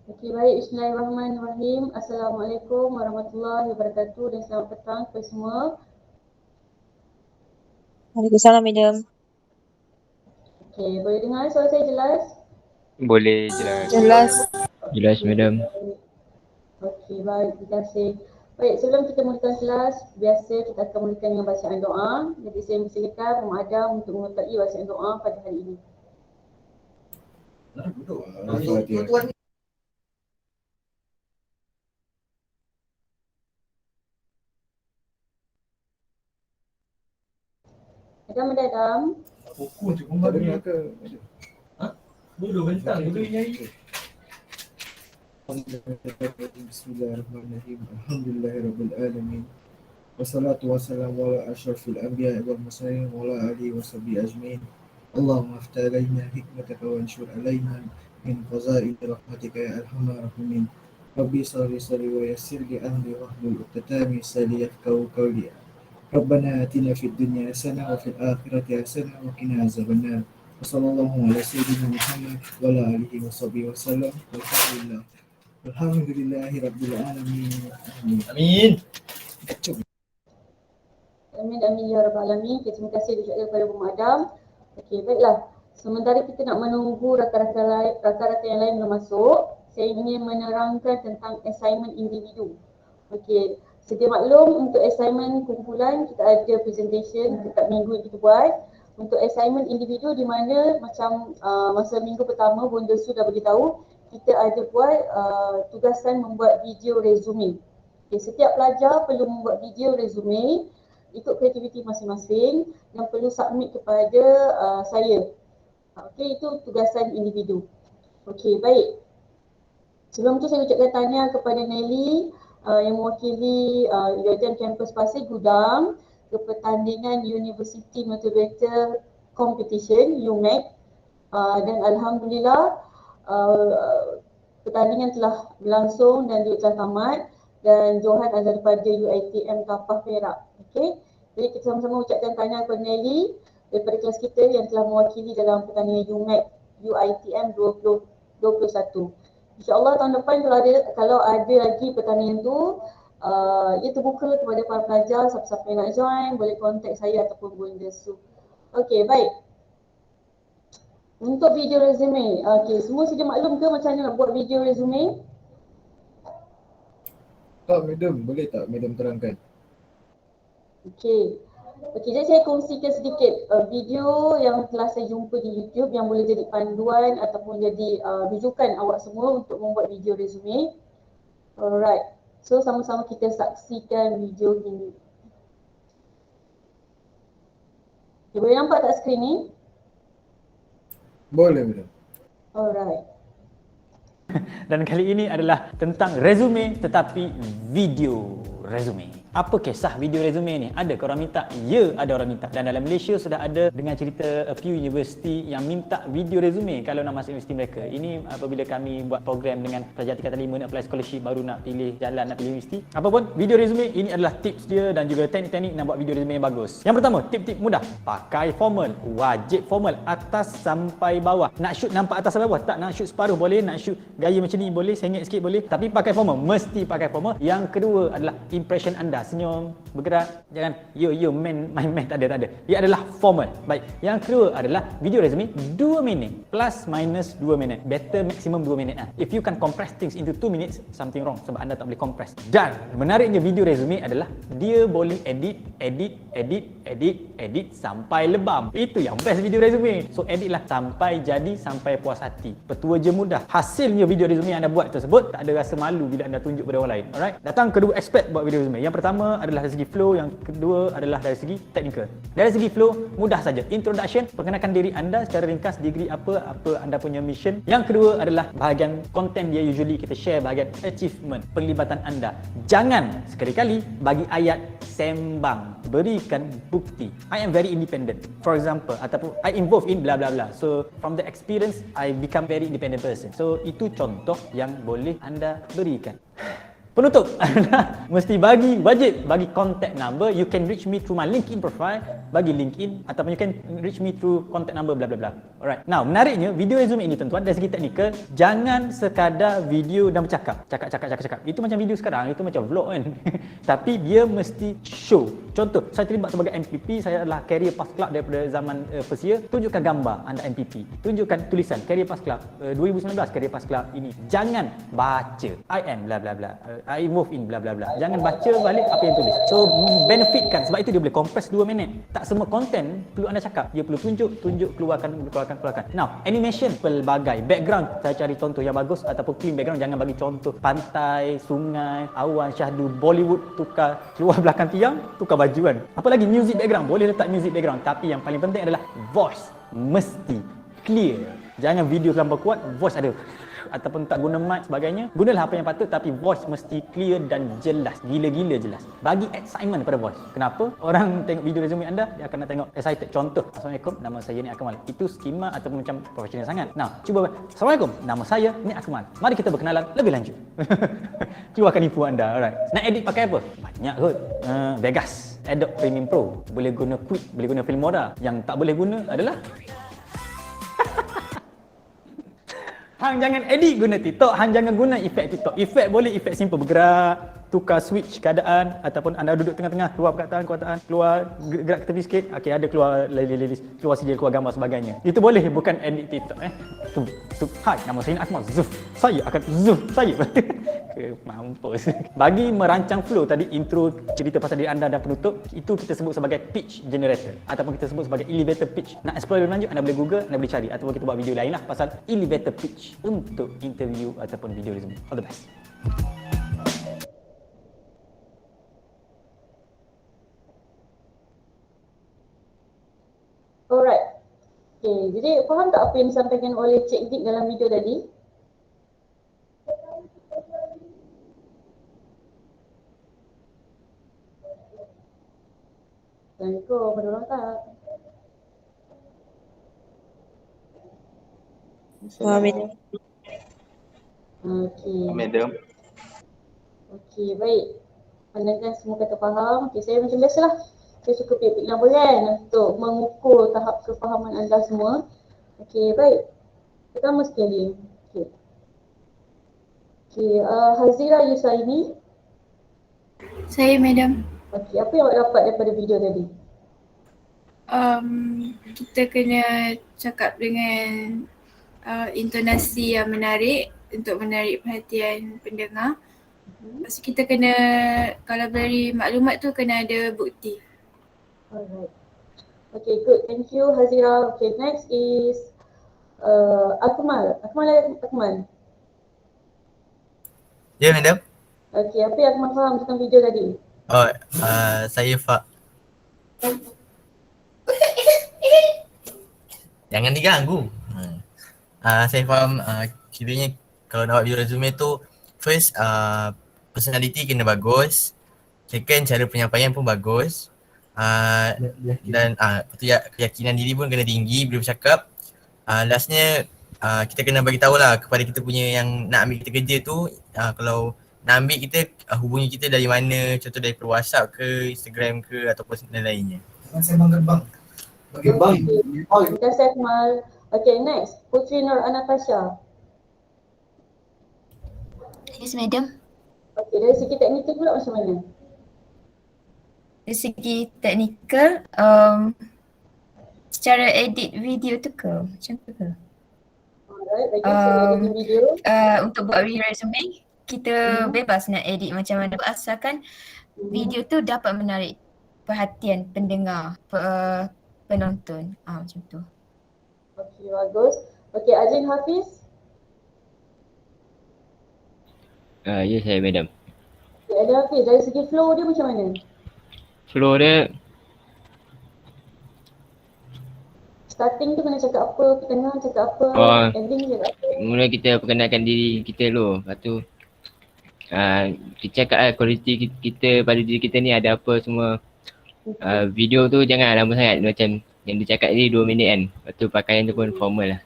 Okey, baik. Bismillahirrahmanirrahim. Assalamualaikum warahmatullahi wabarakatuh dan selamat petang kepada semua. Waalaikumsalam, Madam. Okey, boleh dengar suara saya jelas? Boleh jelas. Jelas. Jelas, Okey, madam. baik. Okey, baik. Terima kasih. Baik, sebelum kita mulakan kelas, biasa kita akan mulakan dengan bacaan doa. Jadi saya mempersilakan Muhammad Adam untuk menyertai bacaan doa pada hari ini. Adam, Adam. Tak dengar ke? Bodoh bentang, bodoh nyanyi. Bismillahirrahmanirrahim. Alhamdulillahirabbil wassalatu wassalamu ala asyrafil anbiya'i wal mursalin wa ala alihi washabihi ajmain. Allahumma aftah alaina hikmataka wa anshur alaina min fazaili rahmatika ya arhamar rahimin. Rabbi salli salli wa yassir li amri wahlul 'uqdatam min lisani yafqahu qawli. Rabbana atina fid dunya hasanah wa fil akhirati hasanah wa qina azabannar. Wassallallahu ala sayyidina Muhammad wa ala alihi washabihi wasallam. Walhamdulillah. Alhamdulillahi rabbil alamin. Amin. Amin. Amin, amin ya rabbal alamin. Okay, terima kasih diucapkan kepada Muhammad Adam. Okey, baiklah. Sementara kita nak menunggu rakan-rakan yang lain belum masuk, saya ingin menerangkan tentang assignment individu. Okey, sedia maklum untuk assignment kumpulan kita ada presentation setiap minggu yang kita buat. Untuk assignment individu di mana macam masa minggu pertama Bonda Su dah beritahu, kita ada buat tugasan membuat video resume. Okay, setiap pelajar perlu membuat video resume ikut kreativiti masing-masing dan perlu submit kepada saya. Okey, itu tugasan individu. Okey, baik. Sebelum tu saya ucapkan tahniah kepada Nelly yang mewakili UiTM Campus Pasir Gudang ke pertandingan University Motivator Competition UMAC dan alhamdulillah pertandingan telah berlangsung dan juga telah tamat dan Johan adalah daripada UiTM Tapah Perak. Okey. Jadi kita sama-sama ucapkan tahniah kepada Nelly daripada kelas kita yang telah mewakili dalam pertandingan UMAC UiTM 2021. InsyaAllah tahun depan kalau ada lagi pertandingan tu ia terbuka kepada para pelajar, siapa-siapa yang nak join boleh contact saya ataupun Bonda Su. Okey, baik. Untuk video resume, okey, semua sedia maklum ke macam mana nak buat video resume? Tak, madam, boleh tak madam terangkan? Okey. Okey, jadi saya kongsikan sedikit video yang telah saya jumpa di YouTube yang boleh jadi panduan ataupun jadi rujukan awak semua untuk membuat video resume. Alright. So sama-sama kita saksikan video ini. Okay, boleh nampak tak skrin ni? Boleh, madam. Alright. Dan kali ini adalah tentang resume tetapi video resume. Apa kisah video resume ni? Ada ke orang minta? Ya, ada orang minta. Dan dalam Malaysia sudah ada dengan cerita a few university yang minta video resume kalau nak masuk universiti mereka. Ini apabila kami buat program dengan pelajar tingkatan 5 nak apply scholarship, baru nak pilih jalan, nak pilih universiti. Apapun, video resume ini adalah tips dia dan juga teknik-teknik nak buat video resume yang bagus. Yang pertama, tip-tip mudah. Pakai formal. Wajib formal. Atas sampai bawah. Nak shoot nampak atas sampai bawah? Tak. Nak shoot separuh boleh. Nak shoot gaya macam ni boleh. Sengit sikit boleh. Tapi pakai formal. Mesti pakai formal. Yang kedua adalah impression anda. Senyum, bergerak, jangan yo man, my man, tak ada. Dia adalah formal. Baik. Yang kedua adalah video resume 2 minit plus minus 2 minit. Better maximum 2 minit lah. If you can compress things into 2 minutes, something wrong sebab anda tak boleh compress. Dan menariknya video resume adalah dia boleh edit sampai lebam. Itu yang best video resume. So edit lah sampai jadi, sampai puas hati. Petua je mudah. Hasilnya video resume yang anda buat tersebut tak ada rasa malu bila anda tunjuk pada orang lain. Alright. Datang kedua aspek buat video resume. Yang pertama adalah dari segi flow, yang kedua adalah dari segi technical. Dari segi flow, mudah saja. Introduction, perkenalkan diri anda secara ringkas, degree apa anda punya mission. Yang kedua adalah bahagian content dia, usually kita share bahagian achievement, penglibatan anda. Jangan sekali-kali bagi ayat sembang, berikan bukti. I am very independent, for example, ataupun I involved in bla bla bla. So from the experience, I become very independent person. So itu contoh yang boleh anda berikan. Penutup adalah mesti wajib bagi contact number. You can reach me through my LinkedIn profile, bagi LinkedIn, ataupun you can reach me through contact number bla bla bla. Alright. Now, menariknya video resume ini tuan-tuan dari segi teknikal, jangan sekadar video dan bercakap. Cakap. Itu macam video sekarang, itu macam vlog kan. Tapi dia mesti show. Contoh, saya terlibat sebagai MPP, saya adalah Career Path Club daripada zaman first year. Tunjukkan gambar anda MPP. Tunjukkan tulisan Career Path Club 2019 Career Path Club ini. Jangan baca I am bla bla bla. I move in bla bla bla. Jangan baca balik apa yang tulis. So benefitkan, sebab itu dia boleh compress 2 minit. Tak semua konten perlu anda cakap. Dia perlu tunjuk, keluarkan. Now, animation pelbagai. Background, saya cari contoh yang bagus ataupun clean background. Jangan bagi contoh pantai, sungai, awan, syahdu, Bollywood, tukar keluar belakang tiang, tukar baju kan. Apa lagi music background, boleh letak music background. Tapi yang paling penting adalah voice mesti clear. Jangan video terlalu kuat, voice ada ataupun tak guna mic sebagainya. Gunalah apa yang patut tapi voice mesti clear dan jelas. Gila-gila jelas. Bagi excitement pada voice. Kenapa? Orang tengok video resume anda, dia akan nak tengok excited. Contoh, Assalamualaikum, nama saya ni Akmal. Itu skema ataupun macam profesional sangat. Nah, cuba. Assalamualaikum, nama saya ni Akmal. Mari kita berkenalan lebih lanjut. Keluarkan info anda. Alright. Nak edit pakai apa? Banyak kot. Vegas, Adobe Premiere Pro. Boleh guna Quick, boleh guna Filmora. Yang tak boleh guna adalah hang jangan edit guna TikTok, hang jangan guna efek TikTok. Efek boleh efek simple, bergerak, tukar switch keadaan ataupun anda duduk tengah-tengah, keluar perkataan, keluar gerak ke tepi sikit, okey ada keluar list, keluar sijil, keluar gambar sebagainya. Itu boleh, bukan edit TikTok Hai, nama saya Akmal. Zuf. Saya akan saya. Mampus. Bagi merancang flow tadi, intro, cerita pasal diri anda dan penutup, itu kita sebut sebagai pitch generator ataupun kita sebut sebagai elevator pitch. Nak explore lebih lanjut, anda boleh Google, anda boleh cari ataupun kita buat video lain lah pasal elevator pitch untuk interview ataupun video resume. All the best. Alright. Okay, jadi faham tak apa yang disampaikan oleh Cik Zik dalam video tadi? Assalamualaikum, ada orang tak? Madam. Okey. Madam. Okey, baik. Pandangan semua kata faham. Okey, saya macam biasalah. Saya suka pikir number kan untuk mengukur tahap kefahaman anda semua. Okey, baik. Pertama sekali. Okey. Okey, Hazira Yusaini. Saya Madam. Okey, apa yang awak dapat daripada video tadi? Kita kena cakap dengan intonasi yang menarik untuk menarik perhatian pendengar. Lepas tu kita kena, kalau beri maklumat tu kena ada bukti. Alright. Okay, good. Thank you, Hazira. Okay, next is Akmal. Akmal. Ya, Madam. Okay, apa yang Akmal faham tentang video tadi? Oh, saya jangan diganggu. Saya faham kiranya kalau nak buat video resume tu, first personality kena bagus, second cara penyampaian pun bagus, dan keyakinan diri pun kena tinggi bila bercakap. Lastnya kita kena bagi tahulah kepada kita punya yang nak ambil kita kerja tu, kalau nak ambil kita, hubungi kita dari mana, contoh dari WhatsApp ke, Instagram ke ataupun lain-lainnya. Saya bang. Bagi bang. Terima kasih Akmal. Okay, next. Putri Nur Anastasia. Yes, Madam. Okay, dari segi teknikal pula macam mana? Dari segi teknikal, secara edit video tu ke? Macam tu ke? Alright, bagi saya edit video. Untuk buat resume, kita bebas nak edit macam mana asalkan video tu dapat menarik perhatian pendengar, penonton. Macam tu. Okay, bagus. Okay, Azrin Hafiz. Ya saya Madam. Okay, Azrin Hafiz, dari segi flow dia macam mana? Flow dia Starting tu kena cakap apa, tengah cakap apa, ending cakap apa. mula kita perkenalkan diri kita dulu. Lepas tu kita cakap lah kualiti kita pada diri kita ni ada apa semua. Video tu jangan lama sangat, macam yang dia cakap ni 2 minit kan. Lepas tu pakaian tu pun formal lah.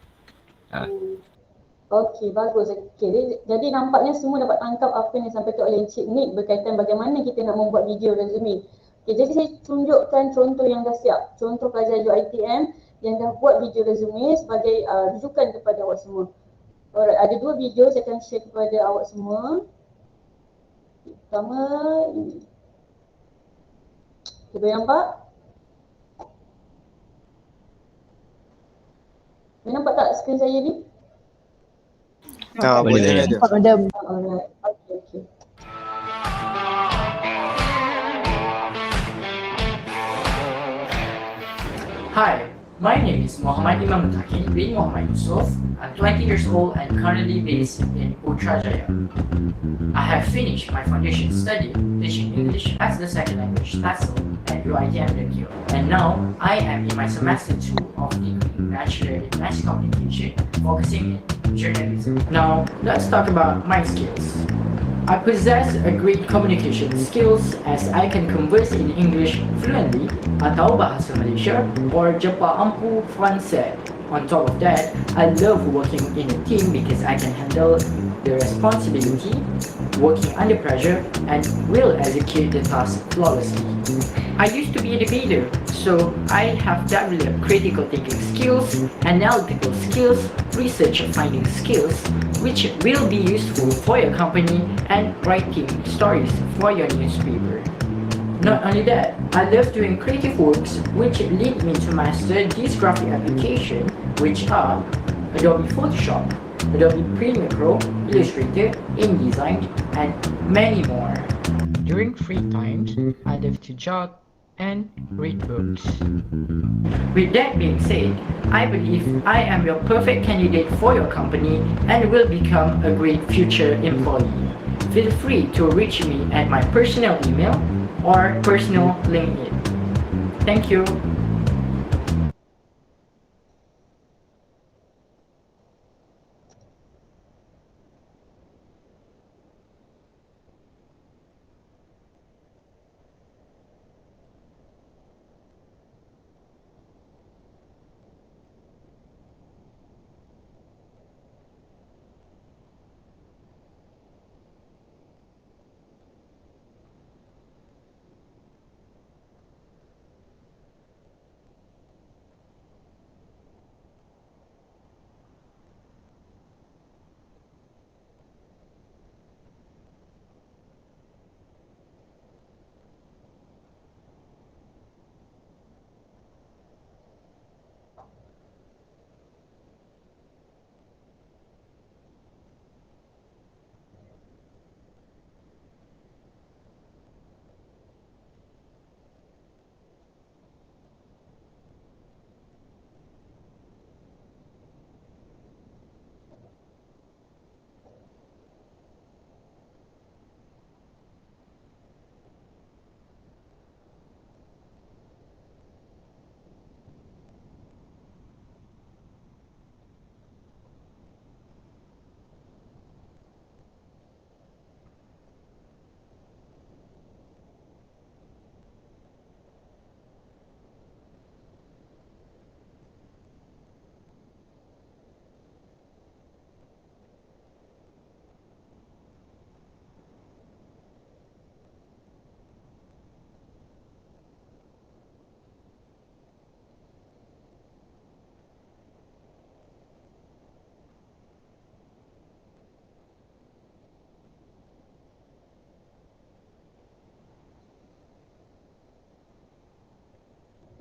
Okey, bagus. Okey, jadi nampaknya semua dapat tangkap apa yang disampaikan oleh Encik Nick berkaitan bagaimana kita nak membuat video resume. Okey, jadi saya tunjukkan contoh yang dah siap. Contoh pelajar UiTM yang dah buat video resume sebagai rujukan kepada awak semua. Alright, ada 2 video saya akan share kepada awak semua. Pertama, ini. Okay, boleh nampak? Boleh nampak tak skrin saya ni? Boleh, boleh. Alright, okay. Hi, my name is Muhammad Imam Mutakin bin Muhammad Yusuf. I'm 20 years old and currently based in Putrajaya. I have finished my foundation study teaching English as the second language TESOL at UiTM Dekio. And now I am in my semester 2 of degree Bachelor in Mass Communication, focusing in journalism. Now let's talk about my skills. I possess a great communication skills as I can converse in English fluently atau bahasa Malaysia or Jepang ampu Francais. On top of that, I love working in a team because I can handle the responsibility, working under pressure, and will execute the task flawlessly. I used to be a debater, so I have developed critical thinking skills, analytical skills, research finding skills, which will be useful for your company and writing stories for your newspaper. Not only that, I love doing creative works which lead me to master these graphic applications, which are Adobe Photoshop, Adobe Premiere Pro, Illustrator, InDesign, and many more. During free times, I love to jog and read books. With that being said, I believe I am your perfect candidate for your company and will become a great future employee. Feel free to reach me at my personal email or personal LinkedIn. Thank you.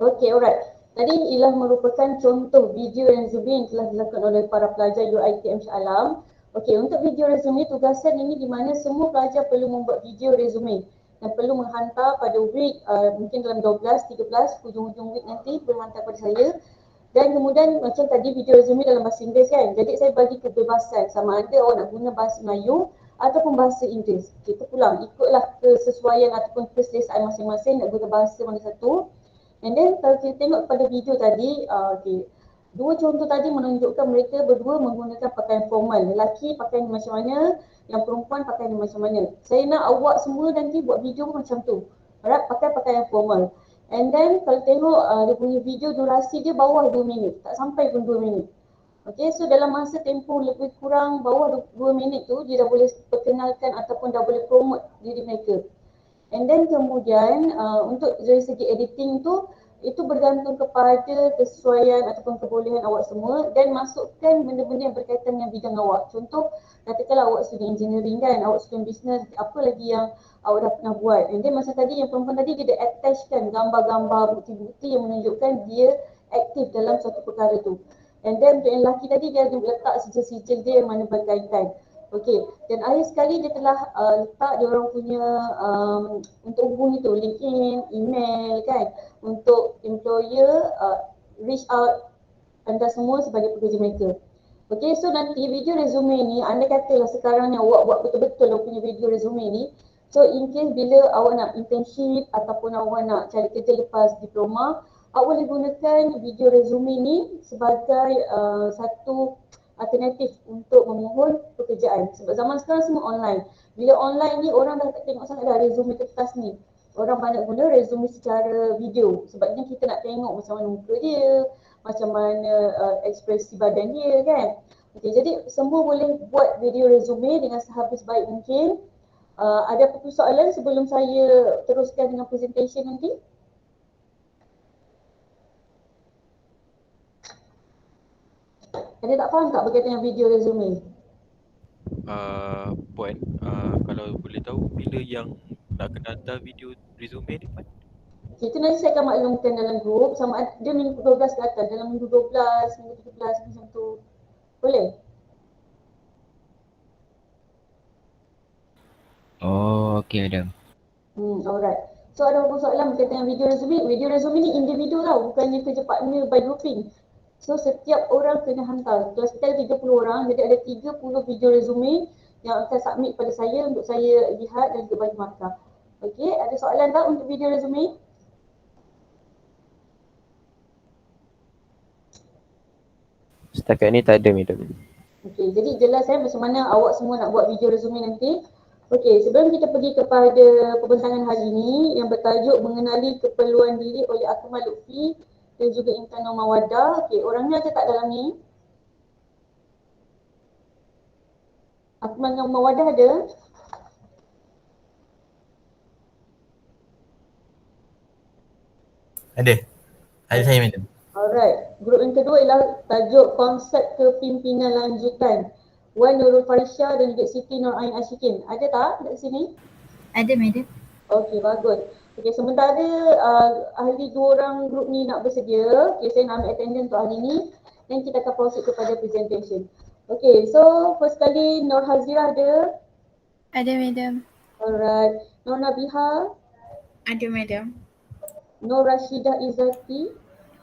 Okey, alright. Tadi ialah merupakan contoh video resume yang telah dilakukan oleh para pelajar UiTM Shah Alam. Okey, untuk video resume tugasan ini di mana semua pelajar perlu membuat video resume dan perlu menghantar pada week mungkin dalam 12, 13, hujung-hujung week nanti perlu hantar pada saya. Dan kemudian macam tadi video resume dalam bahasa Inggeris kan. Jadi saya bagi kebebasan sama ada awak nak guna bahasa Melayu ataupun bahasa Inggeris. Kita pulang ikutlah kesesuaian ataupun keselesaan masing-masing nak guna bahasa mana satu. And then kalau kita tengok pada video tadi, okay, 2 contoh tadi menunjukkan mereka berdua menggunakan pakaian formal. Lelaki pakaian macam mana, yang perempuan pakaian macam mana. Saya nak awak semua nanti buat video pun macam tu. Alright, pakai pakaian formal. And then kalau tengok dia punya video durasi dia bawah 2 minit, tak sampai pun 2 minit. Okay, so dalam masa tempoh lebih kurang bawah 2 minit tu dia dah boleh perkenalkan ataupun dah boleh promote diri mereka. And then kemudian untuk dari segi editing tu itu bergantung kepada kesesuaian ataupun kebolehan awak semua dan masukkan benda-benda yang berkaitan dengan bidang awak. Contoh, katakanlah awak student engineering kan, awak student business, apa lagi yang awak dah pernah buat. And then masa tadi yang perempuan tadi dia dah attachkan gambar-gambar bukti-bukti yang menunjukkan dia aktif dalam suatu perkara tu. And then untuk yang lelaki tadi dia ada letak sijil-sijil dia yang mana berkaitan. Okey, dan akhir sekali dia telah letak dia orang punya untuk hubungi tu LinkedIn, email kan, untuk employer reach out anda semua sebagai pekerja mereka. Okey, so nanti video resume ni anda katalah sekarang ni awak buat betul-betul awak punya video resume ni. So in case bila awak nak internship ataupun awak nak cari kerja lepas diploma, awak boleh gunakan video resume ni sebagai satu alternatif untuk memohon pekerjaan. Sebab zaman sekarang semua online. Bila online ni orang dah tak tengok sangat dah resume kertas ni. Orang banyak guna resume secara video. Sebabnya kita nak tengok macam mana muka dia, macam mana ekspresi badan dia kan. Okay, jadi semua boleh buat video resume dengan sehabis baik mungkin. Ada apa soalan sebelum saya teruskan dengan presentation nanti? Ada tak faham tak berkaitan dengan video resume? Puan, kalau boleh tahu bila yang nak kena hantar video resume ni Puan? Okay, itu nanti saya akan maklumkan dalam grup sama ada minggu 12 ke atas, dalam minggu 12, minggu 17 macam tu. Boleh? Oh, okay Adam. Alright. So ada apa soalan berkaitan dengan video resume? Video resume ni individu tau, bukannya kerja partner by grouping. So setiap orang kena hantar. Kelas kita ada 30 orang, jadi ada 30 video resume yang akan submit pada saya untuk saya lihat dan juga bagi markah. Okey, ada soalan tak untuk video resume? Setakat ni tak ada madam. Okey, jadi jelas macam mana awak semua nak buat video resume nanti. Okey, sebelum kita pergi kepada pembentangan hari ini yang bertajuk mengenali keperluan diri oleh Akmal Lutfi dan juga Intan Nur Mawaddah. Okey, orangnya ada tak dalam ni? Akmal Nur Mawaddah ada? Ada. Ada saya madam. Alright, grup yang kedua ialah tajuk konsep kepimpinan lanjutan. Wan Nurul Farisha dan juga Siti Nur Ain Ashikin. Ada tak kat sini? Ada madam. Okey, bagus. Okey, sementara ahli 2 orang grup ni nak bersedia, okay, saya nak ambil attendance untuk hari ni dan kita akan proceed kepada presentation. Okey, so first kali Nur Hazirah ada? Ada madam. Alright. Nur Nabiha? Ada madam. Nur Rashidah Izzati?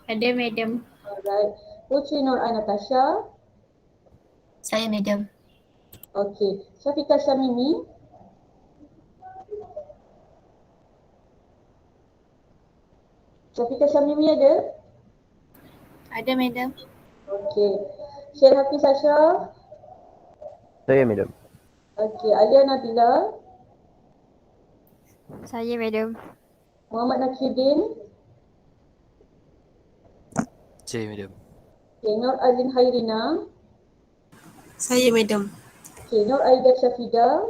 Ada madam. Alright. Putri Nur Natasha? Saya madam. Okey. Syafiqah Syamimi? Syafiqah Syamimi ada? Ada madam. Okey. Syed Hafiz Ashraf? Saya madam. Okey. Alia Nabila? Saya madam. Muhammad Nakiuddin? Saya madam. Okey. Nur Azin Hairina? Saya madam. Okey. Nur Aida Syafida?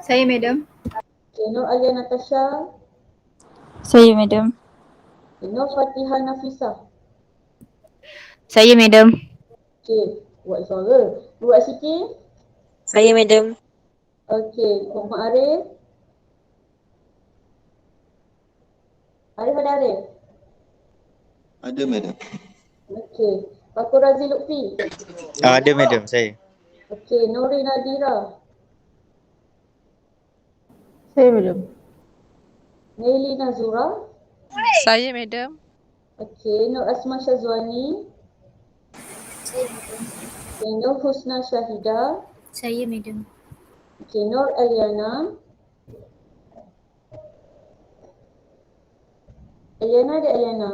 Saya madam. Okey. Nur Alia Natasha? Saya madam. Okay, Nur Fatihah Nafisa. Saya madam. Okey, buat suara. Nur Asyiki. Saya madam. Okey, Muhammad Arif. Arif ada Arif? Ada madam. Okey, Bakur Razi Lutfi. Ada madam saya. Okey, Nuri Nadira. Saya madam. Naili Nazura. Saya madam. Okey, Nur Asma Syazwani. Okey, Nur Husna Syahida. Saya madam. Okey, Nur Eliana. Eliana ada Eliana?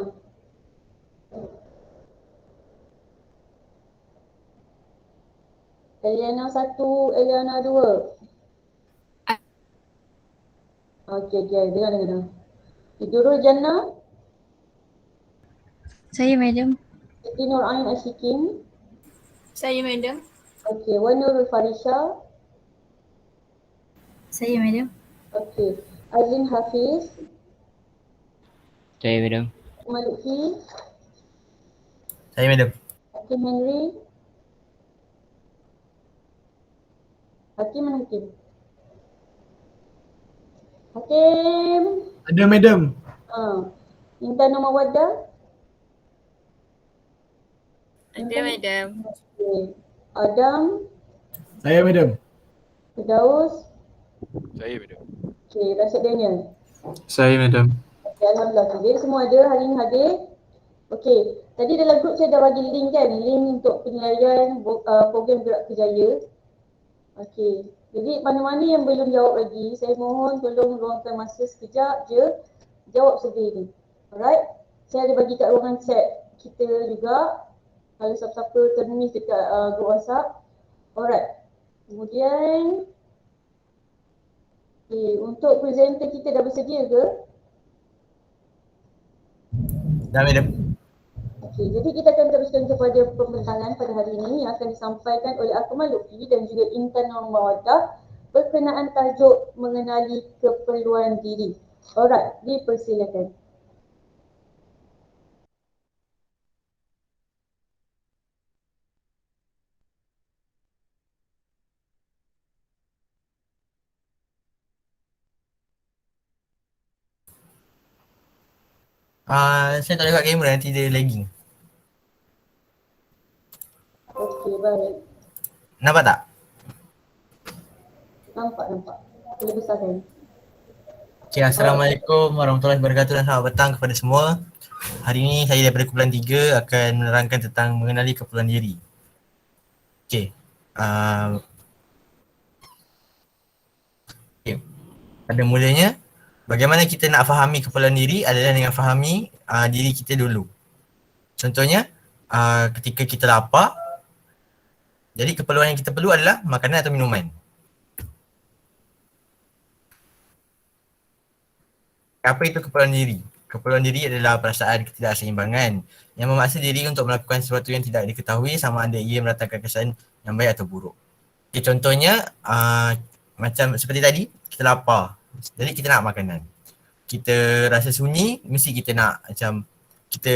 Eliana 1, Eliana 2. Okey, dengar. Nurul Jannah. Saya madam. Siti Nur Ain Ashikin. Saya madam. Okey, Wan Nurul Farisha. Saya madam. Okey, Azlin Hafiz. Saya madam. Malukhi. Saya madam. Hakim Henry. Hakim mana Hakim? Hakim. Ada madam. Intan Nur Mawaddah. Ada madam. Okey. Adam. Saya madam. Firdaus. Saya madam. Okey, Rashid Daniel. Saya madam. Okay, Alhamdulillah. Jadi semua ada hari ni hadir. Okey, tadi dalam grup saya dah bagi link kan, link untuk penilaian program Gerak Kerjaya. Okey, jadi mana-mana yang belum jawab lagi, saya mohon tolong luangkan masa sekejap je jawab survey ni. Alright, saya ada bagi kat ruangan chat kita juga kalau siapa-siapa termiss dekat grup WhatsApp. Alright, kemudian untuk presenter kita dah bersedia ke? Dah madam. Okey, jadi kita akan teruskan kepada pembintangan pada hari ini yang akan disampaikan oleh Akmal Lutfi dan juga Intan Nur Mawaddah berkenaan tajuk mengenali keperluan diri. Alright, dipersilakan. Saya tak tengok kamera nanti dia lagging. Okey, baik. Nampak tak? Nampak. Boleh besarkan. Okay, Assalamualaikum warahmatullahi wabarakatuh dan selamat petang kepada semua. Hari ini saya daripada Kumpulan 3 akan menerangkan tentang mengenali keperluan diri. Okay. Pada mulanya, bagaimana kita nak fahami keperluan diri adalah dengan fahami diri kita dulu. Contohnya, ketika kita lapar, jadi keperluan yang kita perlu adalah makanan atau minuman. Apa itu keperluan diri? Keperluan diri adalah perasaan ketidakseimbangan yang memaksa diri untuk melakukan sesuatu yang tidak diketahui sama ada ia mendatangkan kesan yang baik atau buruk. Okay, contohnya, macam seperti tadi, kita lapar. Jadi kita nak makanan. Kita rasa sunyi, mesti kita nak macam kita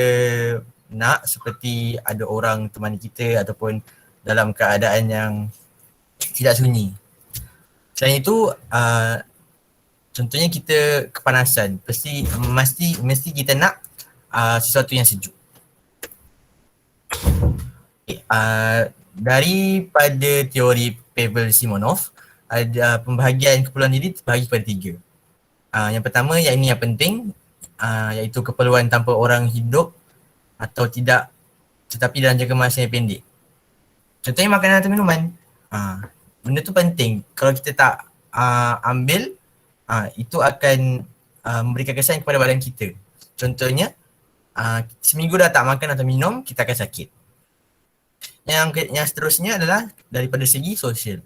nak seperti ada orang temani kita ataupun dalam keadaan yang tidak sunyi. Selain itu, contohnya kita kepanasan, mesti kita nak sesuatu yang sejuk. Daripada teori Pavel-Simonov, ada pembahagian keperluan diri terbahagi pada 3. Yang pertama yang ini yang penting, iaitu keperluan tanpa orang hidup atau tidak tetapi dalam jangka masa yang pendek. Contohnya makanan atau minuman. Benda tu penting. Kalau kita tak ambil, itu akan memberikan kesan kepada badan kita. Contohnya, seminggu dah tak makan atau minum, kita akan sakit. Yang seterusnya adalah daripada segi sosial.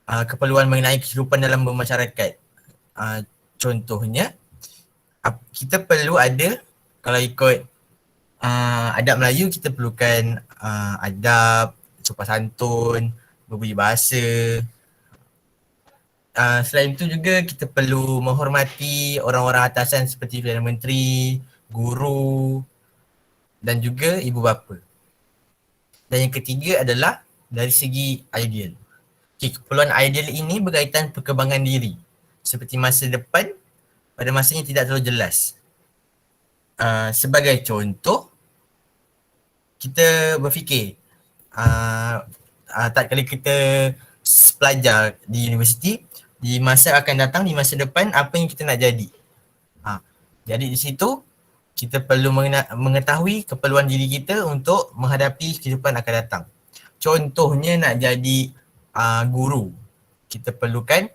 Keperluan mengenai kehidupan dalam bermasyarakat. Contohnya, kita perlu ada, kalau ikut adab Melayu, kita perlukan adab, sopan santun, berbudi bahasa. Selain itu juga kita perlu menghormati orang-orang atasan seperti Perdana Menteri, guru dan juga ibu bapa. Dan yang ketiga adalah dari segi ideal. Okay, keperluan ideal ini berkaitan perkembangan diri seperti masa depan pada masanya tidak terlalu jelas. Sebagai contoh, kita berfikir tak kala kita pelajar di universiti, di masa akan datang, di masa depan apa yang kita nak jadi. Jadi di situ kita perlu mengetahui keperluan diri kita untuk menghadapi kehidupan akan datang. Contohnya nak jadi guru, kita perlukan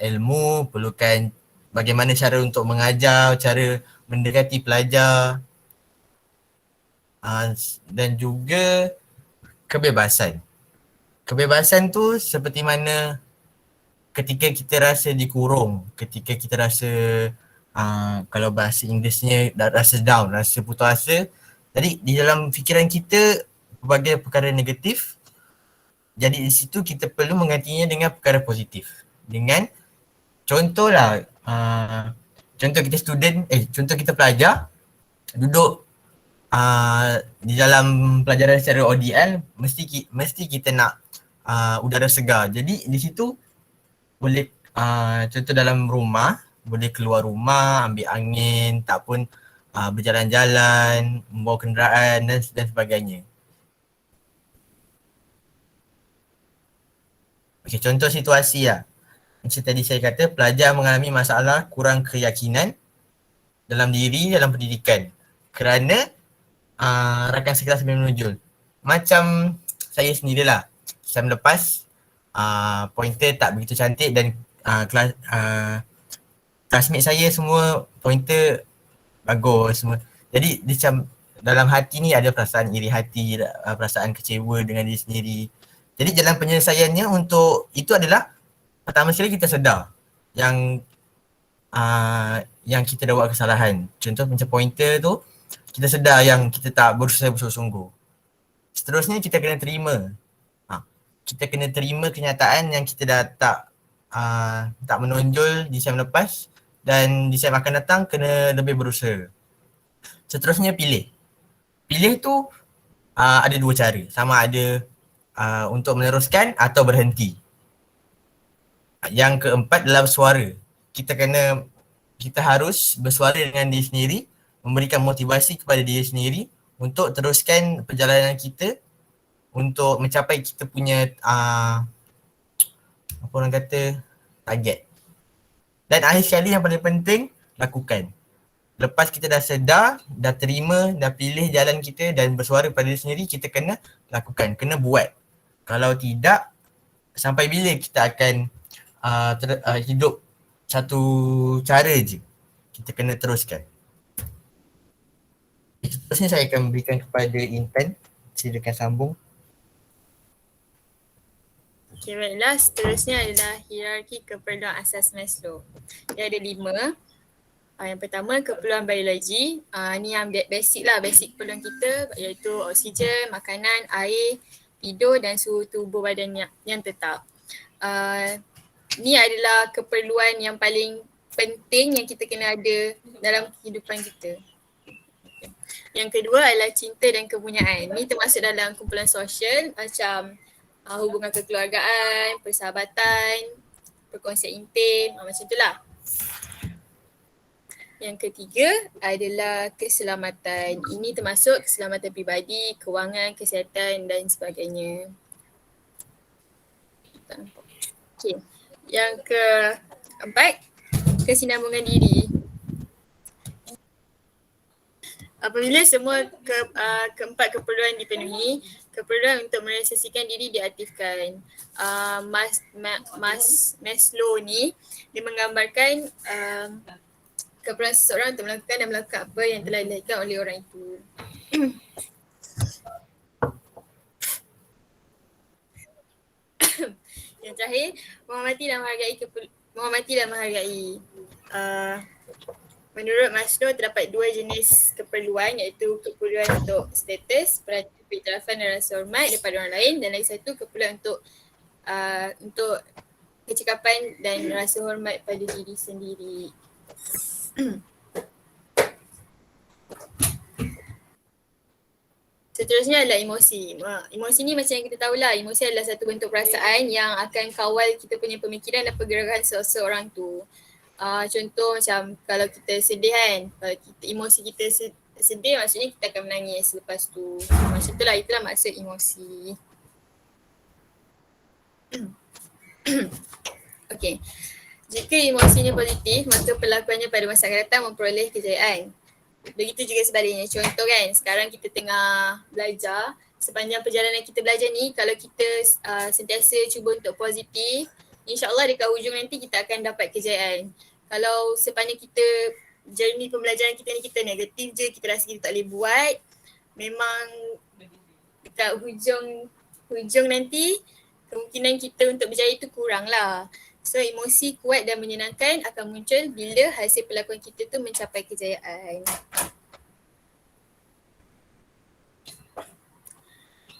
ilmu, perlukan bagaimana cara untuk mengajar, cara mendekati pelajar, dan juga kebebasan. Kebebasan tu seperti mana ketika kita rasa dikurung, ketika kita rasa kalau bahasa Inggerisnya rasa down, rasa putus asa, Jadi di dalam fikiran kita berbagai perkara negatif, jadi di situ kita perlu menggantinya dengan perkara positif. Dengan contohlah, contoh kita contoh kita pelajar duduk di dalam pelajaran secara ODL, mesti kita nak udara segar. Jadi di situ boleh contoh dalam rumah, boleh keluar rumah, ambil angin, tak pun berjalan-jalan, membawa kenderaan dan sebagainya. Okay, contoh situasi lah. Macam tadi saya kata, pelajar mengalami masalah kurang keyakinan dalam diri dalam pendidikan kerana rakan sekelas menonjol. Macam saya sendirilah. Saya lepas pointer tak begitu cantik dan classmate saya semua pointer bagus semua. Jadi macam dalam hati ni ada perasaan iri hati, perasaan kecewa dengan diri sendiri. Jadi jalan penyelesaiannya untuk itu adalah pertama sekali kita sedar yang kita dah buat kesalahan. Contoh macam pointer tu, kita sedar yang kita tak berusaha bersungguh-sungguh. Seterusnya kita kena terima. Kita kena terima kenyataan yang kita dah tak menonjol di SEM lepas dan di SEM akan datang kena lebih berusaha. Seterusnya pilih. Pilih tu ada dua cara. Sama ada untuk meneruskan atau berhenti. Yang keempat adalah bersuara. Kita harus bersuara dengan diri sendiri, memberikan motivasi kepada diri sendiri untuk teruskan perjalanan kita untuk mencapai kita punya apa orang kata target. Dan akhir sekali yang paling penting, lakukan. Lepas kita dah sedar, dah terima, dah pilih jalan kita dan bersuara pada diri sendiri, kita kena lakukan, kena buat. Kalau tidak, sampai bila kita akan hidup satu cara je, kita kena teruskan. Seterusnya saya akan berikan kepada Intan. Silakan sambung. Okay, baiklah. Seterusnya adalah hierarki keperluan asas Maslow. Dia ada 5. Yang pertama, keperluan biologi. Ni yang basic lah, basic keperluan kita, iaitu oksigen, makanan, air, tidur dan suhu tubuh badan yang tetap. Ni adalah keperluan yang paling penting yang kita kena ada dalam kehidupan kita. Yang kedua adalah cinta dan kepunyaan. Ni termasuk dalam kumpulan sosial macam hubungan kekeluargaan, persahabatan, perkongsian intim, macam itulah. Yang ketiga adalah keselamatan. Ini termasuk keselamatan peribadi, kewangan, kesihatan dan sebagainya. Okay. Yang keempat, kesinambungan diri. Apabila semua keempat keperluan dipenuhi, keperluan untuk merealisasikan diri diaktifkan. Maslow ni dia menggambarkan keperluan seseorang untuk melakukan dan melakukan apa yang telah dilahirkan oleh orang itu. Yang terakhir, menghormati dan menghargai. Menurut Maslow terdapat 2 jenis keperluan, iaitu keperluan untuk status, perhatian, iktirafan dan rasa hormat daripada orang lain, dan lagi satu keperluan untuk kecekapan dan rasa hormat pada diri sendiri. Seterusnya adalah emosi. Emosi ni macam yang kita tahulah, emosi adalah satu bentuk perasaan yang akan kawal kita punya pemikiran dan pergerakan seseorang tu. Contoh macam kalau kita sedih kan, kalau emosi kita sedih maksudnya kita akan menangis selepas tu. Macam itulah, itulah maksud emosi. Okay. Jika emosinya positif, maka perlakuannya pada masa akan datang memperoleh kejayaan. Begitu juga sebaliknya. Contoh kan, sekarang kita tengah belajar. Sepanjang perjalanan kita belajar ni, kalau kita sentiasa cuba untuk positif, InsyaAllah dekat hujung nanti kita akan dapat kejayaan. Kalau sepanjang kita journey pembelajaran kita ni kita negatif je, kita rasa kita tak boleh buat, memang dekat hujung nanti kemungkinan kita untuk berjaya tu kurang lah. So emosi kuat dan menyenangkan akan muncul bila hasil perlakuan kita tu mencapai kejayaan.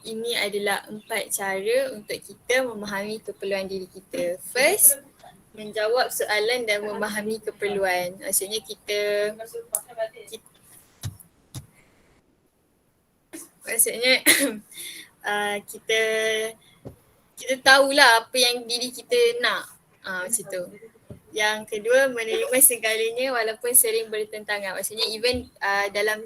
ini adalah 4 cara untuk kita memahami keperluan diri kita. First, menjawab soalan dan memahami keperluan. Maksudnya kita kita tahulah apa yang diri kita nak. Macam tu. Yang kedua, menerima segalanya walaupun sering bertentangan. Maksudnya even dalam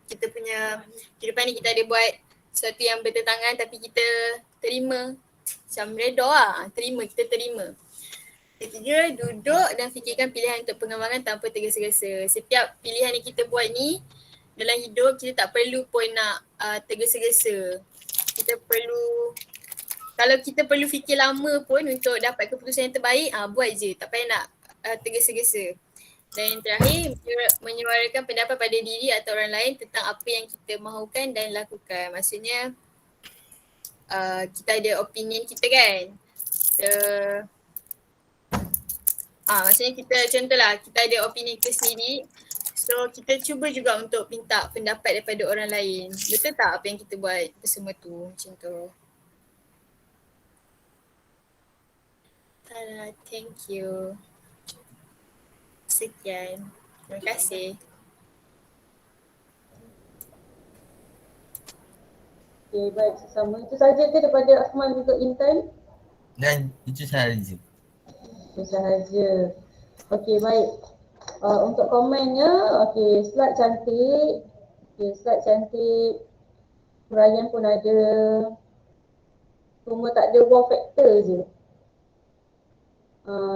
kita punya kehidupan ni kita ada buat sesuatu yang bertentangan tapi kita terima. Macam redha lah. Kita terima. Ketiga, duduk dan fikirkan pilihan untuk pengembangan tanpa tergesa-gesa. Setiap pilihan yang kita buat ni dalam hidup kita tak perlu pun nak tergesa-gesa. Kita perlu, kalau kita perlu fikir lama pun untuk dapat keputusan yang terbaik, buat je. Tak payah nak tergesa-gesa. Dan yang terakhir, menyuarakan pendapat pada diri atau orang lain tentang apa yang kita mahukan dan lakukan. Maksudnya kita ada opinion kita kan. Maksudnya kita, contohlah kita ada opinion kita sendiri. So kita cuba juga untuk minta pendapat daripada orang lain. Betul tak apa yang kita buat semua tu, macam tu. Thank you. Sekian. Terima kasih. Okay, baik, sama. Itu sahaja ke daripada Akmal untuk Intan? Dan itu sahaja. Itu sahaja. Okay, baik. Untuk komennya, okay, slide cantik. Okay, slide cantik. Huraian pun ada. Cuma tak ada wow factor je.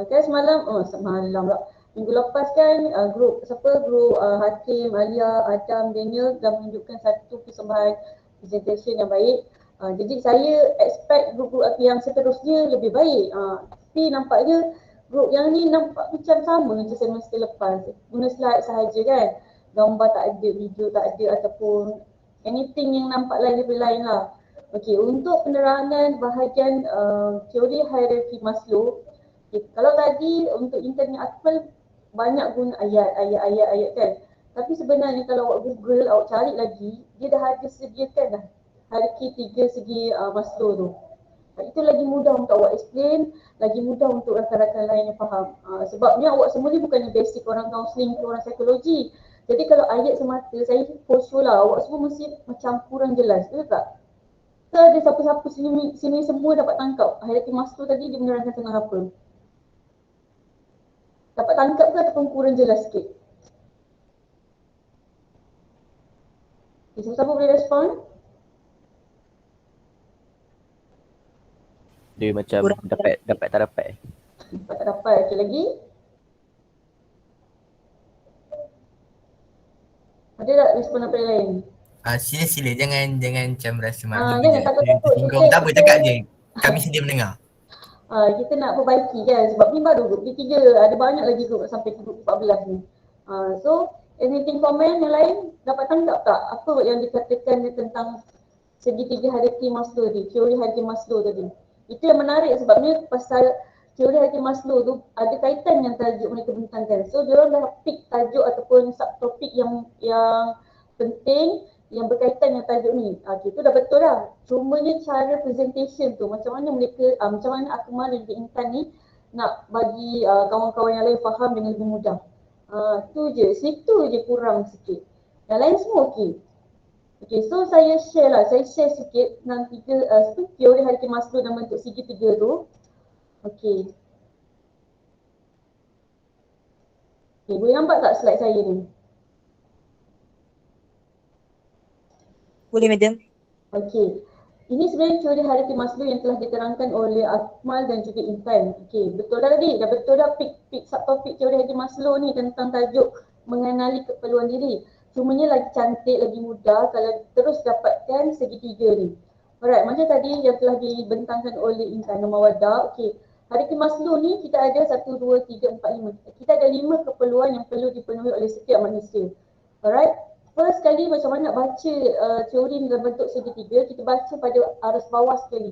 Kan semalam lah. Minggu lepas kan grup Hakim, Alia, Adam, Daniel dah menunjukkan satu persembahan presentation yang baik. Jadi saya expect grup-grup yang seterusnya lebih baik. Tapi nampaknya grup yang ni nampak macam sama macam semester lepas. Guna slide sahaja kan. Gambar tak ada, video tak ada ataupun anything yang nampak lain lebih lain lah. Okey, untuk penerangan bahagian teori hierarki Maslow. Okay, kalau tadi untuk Intan yang Akmal banyak guna ayat kan. Tapi sebenarnya kalau awak Google, awak cari lagi, dia dah ada sediakan dah hierarki 3 segi Maslow tu. Itu lagi mudah untuk awak explain, lagi mudah untuk rakan-rakan lain yang faham. Sebabnya awak semua ni bukannya basic orang counselling ke orang psikologi. Jadi kalau ayat semata, saya for sure lah awak semua mesti macam kurang jelas, betul tak? So ada siapa-siapa sini semua dapat tangkap hierarki Maslow tadi dia menerangkan tentang apa? Dapat tangkap ke ataupun kurang jelas sikit? Siapa-siapa boleh respon? Dia macam dapat tak dapat. Dapat tak dapat. Okay, lagi? Ada tak respon apa yang lain? Sila jangan macam rasa malu. Jangan takut-takut. Singgung tak apa, cakap je. Kami sedia mendengar. Kita nak perbaiki kan sebab ni baru grup 3, ada banyak lagi grup sampai ke grup 14 ni. So anything komen yang lain dapat tangkap tak apa yang dikatakan tentang segitiga hierarki Maslow ni, teori hierarki Maslow tadi. Itu yang menarik sebabnya pasal teori hierarki Maslow tu ada kaitan dengan tajuk mereka bentangkan. So diorang dah pick tajuk ataupun subtopik yang penting yang berkaitan dengan tajuk ni. Okay, itu dah betul lah. Cumanya cara presentation tu macam mana mereka, macam mana Akmal dan Intan ni nak bagi kawan-kawan yang lain faham dengan lebih mudah. Tu je, situ je kurang sikit. Yang lain semua okey. Okay, so saya share sikit tentang teori hierarki Maslow dalam bentuk segitiga tu. Okay. Okay, boleh nampak tak slide saya ni? Boleh, Madam. Okey. Ini sebenarnya teori hierarki Maslow yang telah diterangkan oleh Akmal dan juga Intan. Okey, betul dah tadi. Dah betul dah pick subtopik teori hierarki Maslow ni tentang tajuk mengenali keperluan diri. Cumanya lagi cantik, lagi mudah kalau terus dapatkan segitiga ni. Alright, macam tadi yang telah dibentangkan oleh Intan Mawaddah. Okey, hierarki Maslow ni kita ada 1, 2, 3, 4, 5. Kita ada 5 keperluan yang perlu dipenuhi oleh setiap manusia. Alright. First kali macam mana nak baca teori dalam bentuk segitiga, kita baca pada arus bawah sekali.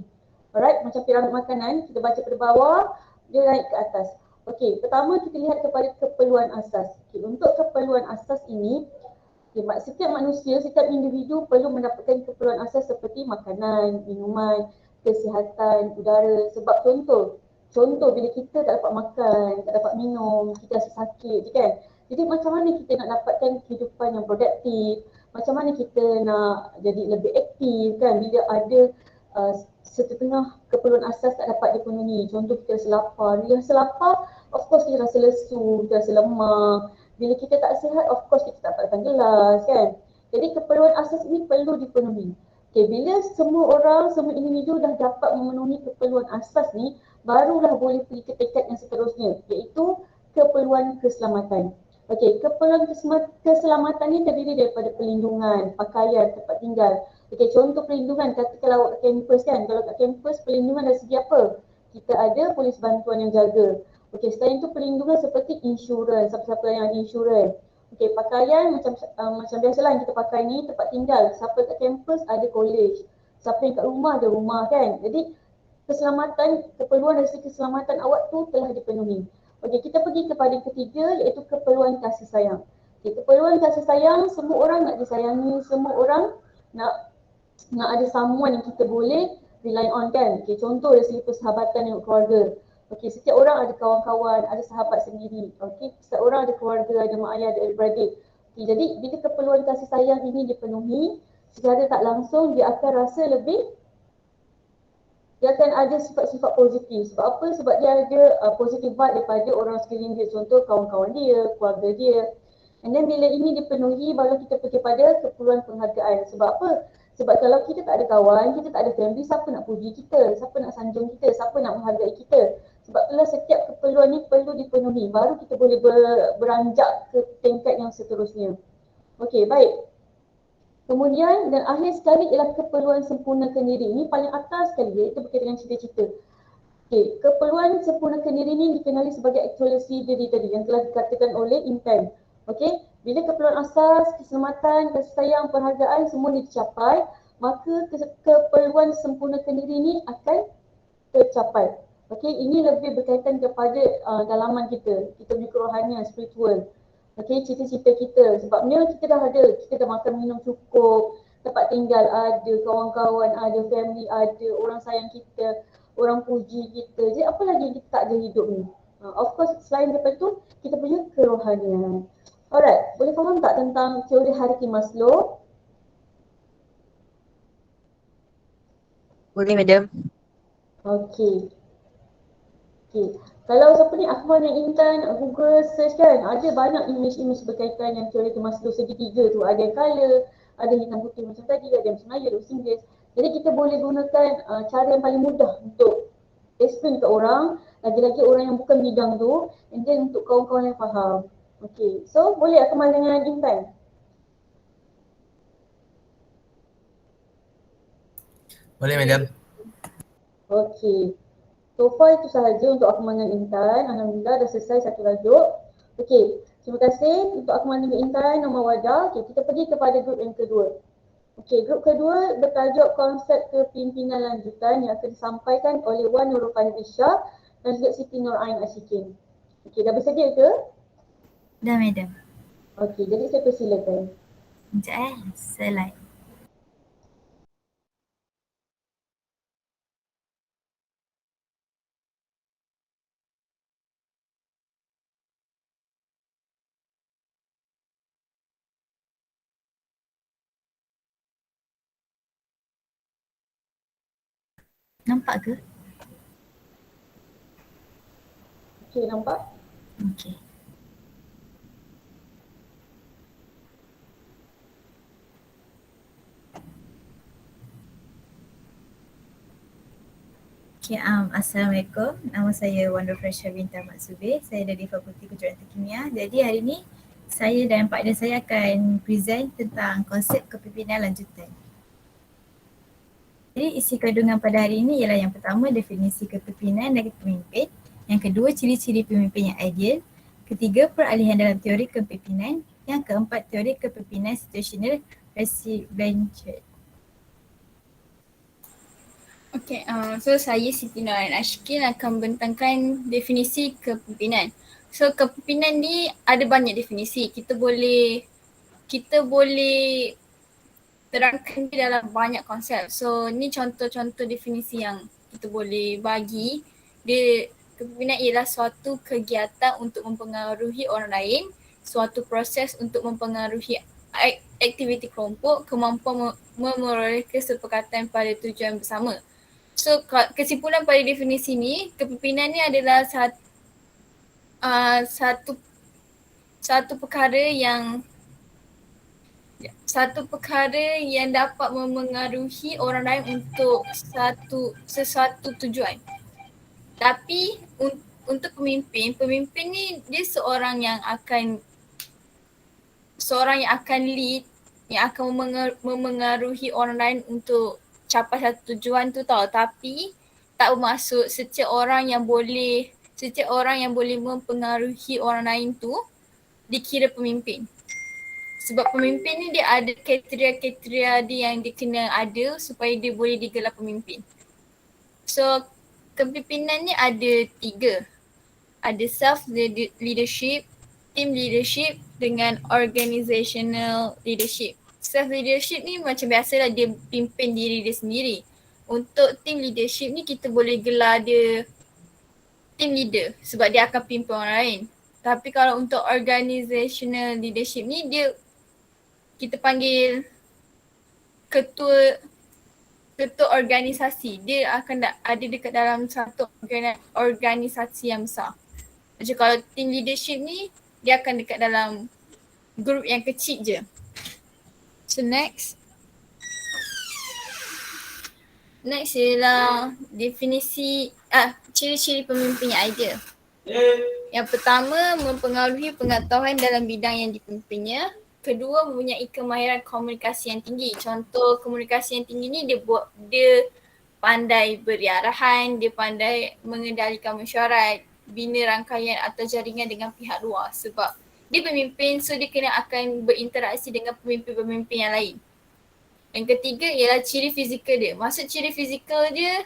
Alright, macam piramid makanan, kita baca pada bawah, dia naik ke atas. Okey, pertama kita lihat kepada keperluan asas. Okay, untuk keperluan asas ini, Okay, setiap manusia, setiap individu perlu mendapatkan keperluan asas seperti makanan, minuman, kesihatan, udara. Sebab contoh bila kita tak dapat makan, tak dapat minum, kita rasa sakit je kan. Jadi macam mana kita nak dapatkan kehidupan yang produktif, macam mana kita nak jadi lebih aktif kan bila ada setengah keperluan asas tak dapat dipenuhi. Contoh kita rasa lapar, bila rasa lapar, of course kita rasa lesu, kita rasa lemah. Bila kita tak sihat, of course kita tak dapat gelas kan. Jadi keperluan asas ini perlu dipenuhi. Okay, bila semua individu dah dapat memenuhi keperluan asas ni, barulah boleh pergi ke tingkat yang seterusnya, iaitu keperluan keselamatan. Okey, keperluan keselamatan ni terdiri daripada perlindungan, pakaian, tempat tinggal. Okey, contoh perlindungan, katakanlah awak kat kampus kan, kalau kat kampus perlindungan dari segi apa? Kita ada polis bantuan yang jaga. Okey, selain itu perlindungan seperti insurans, siapa-siapa yang ada insurans. Okey, pakaian macam biasalah yang kita pakai ni, tempat tinggal. Siapa kat kampus ada college. Siapa yang kat rumah ada rumah kan. Jadi keselamatan, keperluan dari segi keselamatan awak tu telah dipenuhi. Okey, kita pergi kepada yang ketiga iaitu keperluan kasih sayang. Okey, keperluan kasih sayang, semua orang nak disayangi, semua orang nak ada someone yang kita boleh rely on kan. Okey, contoh dari segi persahabatan dan keluarga. Okey, setiap orang ada kawan-kawan, ada sahabat sendiri. Okey, setiap orang ada keluarga, ada mak ayah, ada adik-beradik. Okey, jadi bila keperluan kasih sayang ini dipenuhi, secara tak langsung dia akan rasa lebih, dia akan ada sifat-sifat positif. Sebab apa? Sebab dia ada positive vibe daripada orang sekeliling dia. Contoh kawan-kawan dia, keluarga dia. And then bila ini dipenuhi, baru kita pergi pada keperluan penghargaan. Sebab apa? Sebab kalau kita tak ada kawan, kita tak ada family, siapa nak puji kita? Siapa nak sanjung kita? Siapa nak menghargai kita? Sebab itulah setiap keperluan ni perlu dipenuhi. Baru kita boleh beranjak ke tingkat yang seterusnya. Okey, baik. Kemudian dan akhir sekali ialah keperluan sempurnakan diri. Ini paling atas sekali, iaitu berkaitan dengan cita-cita. Okey, keperluan sempurnakan diri ini dikenali sebagai aktualisasi diri tadi yang telah dikatakan oleh Intan. Okey, bila keperluan asas, keselamatan, kasih sayang, penghargaan semua dicapai, maka keperluan sempurnakan diri ini akan tercapai. Okey, ini lebih berkaitan kepada dalaman kita punya kerohanian, spiritual. Okey, cita-cita kita. Sebabnya kita dah makan minum cukup, tempat tinggal ada, kawan-kawan ada, family ada, orang sayang kita, orang puji kita. Jadi apa lagi yang kita tak ada hidup ni? Of course, selain daripada tu, kita punya kerohanian. Alright, boleh faham tak tentang teori hierarki Maslow? Boleh, Madam. Okey. Kalau siapa ni Akmal dan Intan Google search kan, ada banyak image-image berkaitan yang teori Maslow segitiga tu. Ada yang colour, ada hitam putih macam tadi, ada yang Melayu, ada Singlish. Jadi kita boleh gunakan cara yang paling mudah untuk explain ke orang, lagi-lagi orang yang bukan bidang tu, and then untuk kawan-kawan yang faham. Okey, so boleh Akmal dengan Intan? Boleh, Madam. Okey. So far itu sahaja untuk Akmal dan Intan. Alhamdulillah dah selesai satu tajuk. Okey, terima kasih untuk Akmal dan Intan, Nama Wadah. Okey, kita pergi kepada grup yang kedua. Okey, grup kedua bertajuk konsep kepimpinan lanjutan yang akan disampaikan oleh Wan Nurul Fahrizah dan juga Siti Nur Ain Ashikin. Okey, dah bersedia ke? Dah, Madam. Okey, jadi saya persilakan. Sekejap slide. Nampak ke? Okey, nampak? Okey. Okay, Assalamualaikum. Nama saya Wan Nurul Fahrizah binti Ahmad Zubir. Saya dari Fakulti Kejuruteraan Kimia. Jadi hari ini saya dan partner saya akan present tentang konsep kepimpinan lanjutan. Jadi isi kandungan pada hari ini ialah yang pertama definisi kepimpinan dan pemimpin, yang kedua ciri-ciri pemimpin yang ideal, ketiga peralihan dalam teori kepimpinan, yang keempat teori kepimpinan situational resilient. Okay, so saya Siti Nur Ain Ashikin akan membentangkan definisi kepimpinan. So kepimpinan ni ada banyak definisi. Kita boleh kita boleh terangkan dia dalam banyak konsep. So ni contoh-contoh definisi yang kita boleh bagi. Dia, kepimpinan ialah suatu kegiatan untuk mempengaruhi orang lain, suatu proses untuk mempengaruhi aktiviti kelompok, kemampuan memperoleh kesepakatan pada tujuan bersama. So kesimpulan pada definisi ni, kepimpinan ni adalah satu perkara yang dapat memengaruhi orang lain untuk sesuatu tujuan. Tapi untuk pemimpin ni dia seorang yang akan lead, yang akan memengaruhi orang lain untuk capai satu tujuan tu tau. Tapi tak bermaksud setiap orang yang boleh mempengaruhi orang lain tu dikira pemimpin. Sebab pemimpin ni dia ada kriteria-kriteria dia yang dia kena ada supaya dia boleh digelar pemimpin. So kepimpinan ni ada 3. Ada self leadership, team leadership dengan organizational leadership. Self leadership ni macam biasalah dia pimpin diri dia sendiri. Untuk team leadership ni kita boleh gelar dia team leader sebab dia akan pimpin orang lain. Tapi kalau untuk organizational leadership ni kita panggil ketua organisasi. Dia akan ada dekat dalam satu organisasi yang besar. Macam kalau team leadership ni dia akan dekat dalam grup yang kecil je. So next ialah definisi ciri-ciri pemimpin yang ideal. Yang pertama, mempengaruhi pengetahuan dalam bidang yang dipimpinnya. Kedua, mempunyai kemahiran komunikasi yang tinggi. Contoh komunikasi yang tinggi ni dia pandai beri arahan, dia pandai mengendalikan mesyuarat, bina rangkaian atau jaringan dengan pihak luar. Sebab dia pemimpin, so dia kena akan berinteraksi dengan pemimpin-pemimpin yang lain. Yang ketiga ialah ciri fizikal dia. Maksud ciri fizikal dia,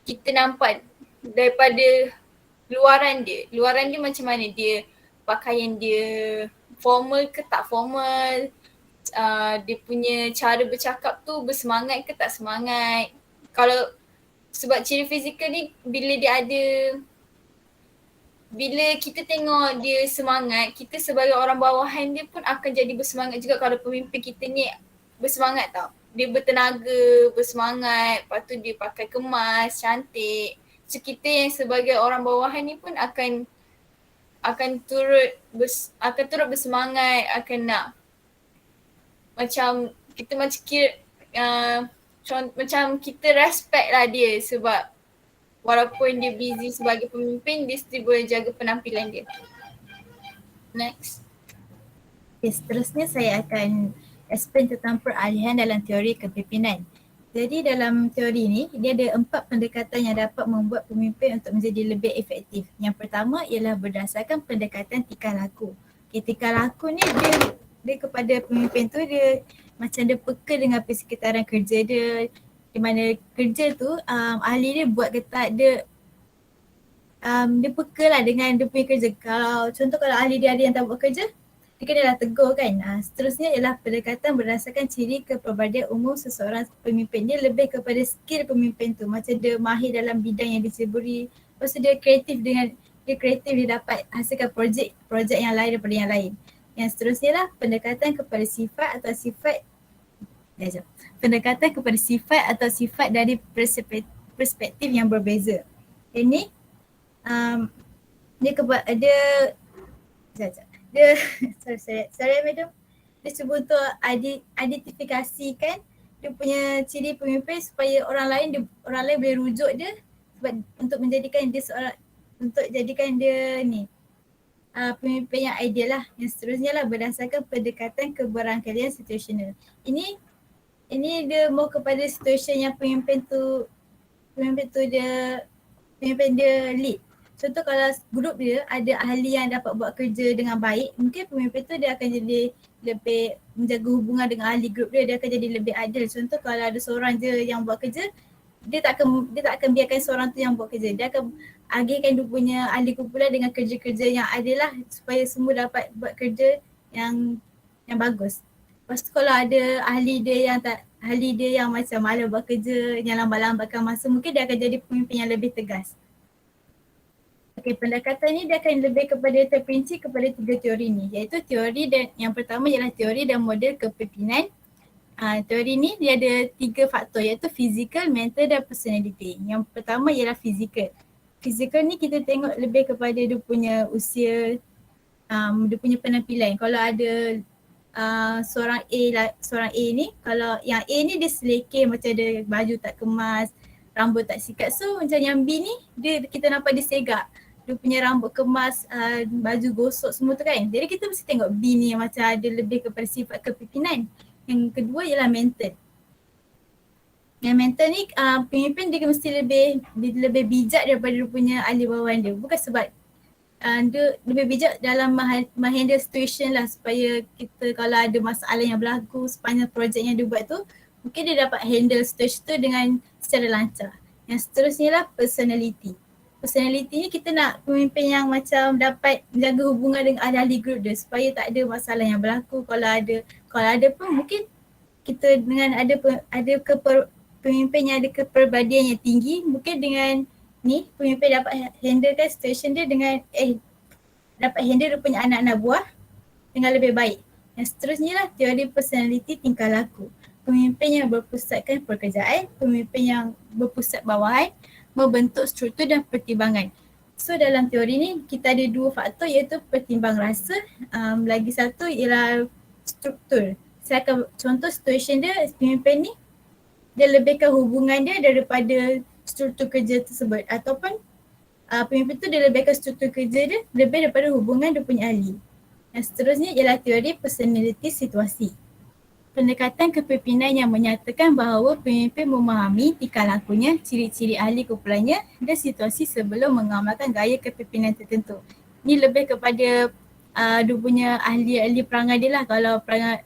kita nampak daripada luaran dia. Luaran dia macam mana, dia pakaian dia formal ke tak formal, dia punya cara bercakap tu bersemangat ke tak semangat. Kalau sebab ciri fizikal ni bila kita tengok dia semangat, kita sebagai orang bawahan dia pun akan jadi bersemangat juga kalau pemimpin kita ni bersemangat tau. Dia bertenaga, bersemangat, lepas tu dia pakai kemas, cantik. So kita yang sebagai orang bawahan ni pun akan turut bersemangat, akan nak macam kita respect lah dia sebab walaupun dia busy sebagai pemimpin, dia still boleh jaga penampilan dia. Next. Okay, seterusnya saya akan explain tentang peralihan dalam teori kepimpinan. Jadi dalam teori ni, dia ada 4 pendekatan yang dapat membuat pemimpin untuk menjadi lebih efektif. Yang pertama ialah berdasarkan pendekatan tingkah laku. Okay, tingkah laku ni dia kepada pemimpin tu dia macam dia peka dengan persekitaran kerja dia. Di mana kerja tu ahli dia buat ke tak, dia peka lah dengan dia punya kerja. Contoh kalau ahli dia ada yang tak buat kerja, dia kenalah tegur kan. Seterusnya ialah pendekatan berdasarkan ciri kepribadian umum seseorang pemimpin. Dia lebih kepada skill pemimpin tu. Macam dia mahir dalam bidang yang diceburi. Lepas tu dia kreatif dia dapat hasilkan projek yang lain daripada yang lain. Yang seterusnya lah pendekatan kepada sifat atau sifat dari perspektif yang berbeza. Ini sorry madam, dia cuba untuk identifikasikan dia punya ciri pemimpin supaya orang lain boleh rujuk dia sebab untuk menjadikan dia pemimpin yang ideal lah. Yang seterusnya lah berdasarkan pendekatan keberangkalian situasional. Ini dia mau kepada situasi yang pemimpin dia lead. Contoh kalau grup dia ada ahli yang dapat buat kerja dengan baik, mungkin pemimpin tu dia akan jadi lebih menjaga hubungan dengan ahli grup dia akan jadi lebih adil. Contoh kalau ada seorang je yang buat kerja, dia tak akan biarkan seorang tu yang buat kerja. Dia akan agihkan dia punya ahli kumpulan dengan kerja-kerja yang adil lah supaya semua dapat buat kerja yang yang bagus. Lepas tu kalau ada ahli dia yang macam malas buat kerja, yang lambat-lambatkan masa, mungkin dia akan jadi pemimpin yang lebih tegas. Okey, pendekatan ni dia akan lebih kepada terperinci kepada 3 teori ni, iaitu teori dan yang pertama ialah teori dan model kepimpinan. Teori ni dia ada 3 faktor, iaitu physical, mental dan personality. Yang pertama ialah physical. Physical ni kita tengok lebih kepada dia punya usia, dia punya penampilan. Kalau ada seorang A ni, kalau yang A ni dia selekeh, macam ada baju tak kemas, rambut tak sikat. So macam yang B ni kita nampak dia segak. Dia punya rambut kemas, baju gosok semua tu kan. Jadi kita mesti tengok B ni yang macam ada lebih kepada sifat kepimpinan. Yang kedua ialah mental. Yang mental ni pemimpin dia mesti lebih bijak daripada dia punya ahli bawahan dia. Bukan sebab dia lebih bijak dalam menghandle situation lah, supaya kita kalau ada masalah yang berlaku sepanjang projek yang dia buat tu, mungkin dia dapat handle situation tu dengan secara lancar. Yang seterusnya lah personality. Personality ni kita nak pemimpin yang macam dapat menjaga hubungan dengan ahli-ahli group dia supaya tak ada masalah yang berlaku. Kalau ada pun mungkin kita dengan pemimpin yang ada kepribadian yang tinggi, mungkin dengan ni pemimpin dapat handlekan situation dia dengan dapat handle dia punya anak-anak buah dengan lebih baik. Yang seterusnya lah teori personality, tingkah laku. Pemimpin yang berpusatkan pekerjaan, pemimpin yang berpusat bawahan, membentuk struktur dan pertimbangan. So dalam teori ni kita ada 2 faktor, iaitu pertimbang rasa, lagi satu ialah struktur. Saya akan contoh situation dia, pemimpin ni dia lebihkan hubungan dia daripada struktur kerja tersebut, ataupun pemimpin tu dia lebihkan struktur kerja dia lebih daripada hubungan dia punya ahli. Yang seterusnya ialah teori personality situasi. Pendekatan kepimpinan yang menyatakan bahawa pemimpin memahami tingkah lakunya, ciri-ciri ahli kumpulannya dan situasi sebelum mengamalkan gaya kepimpinan tertentu. Ini lebih kepada dia punya ahli-ahli perangai dia lah. Kalau perangai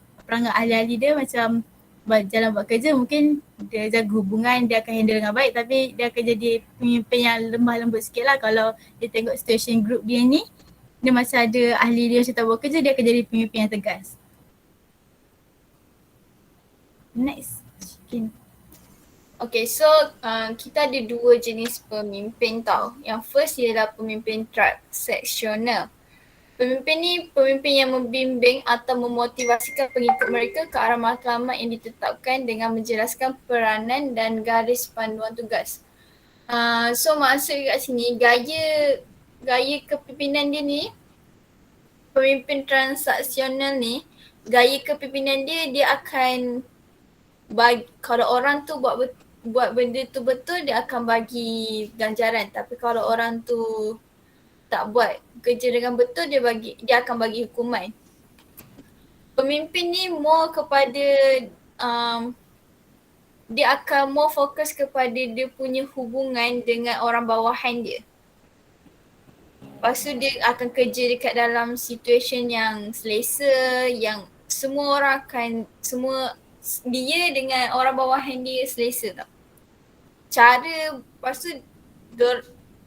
ahli-ahli dia macam jalan buat kerja, mungkin dia jaga hubungan, dia akan handle dengan baik, tapi dia akan jadi pemimpin yang lemah lembut sikit lah. Kalau dia tengok situation group dia ni, dia macam ada ahli dia macam tak buat kerja, dia akan jadi pemimpin yang tegas. Next. Okay, so kita ada 2 jenis pemimpin tau. Yang first ialah pemimpin transaksional. Pemimpin ni pemimpin yang membimbing atau memotivasikan pengikut mereka ke arah matlamat yang ditetapkan dengan menjelaskan peranan dan garis panduan tugas. So maksud kat sini gaya kepimpinan dia ni, pemimpin transaksional ni, gaya kepimpinan dia akan kalau orang tu buat benda tu betul, dia akan bagi ganjaran. Tapi kalau orang tu tak buat kerja dengan betul, dia akan bagi hukuman. Pemimpin ni more kepada dia akan more fokus kepada dia punya hubungan dengan orang bawahan dia. Lepas tu dia akan kerja dekat dalam situation yang selesa, yang semua orang dia dengan orang bawahan dia selesa tau. Lepas tu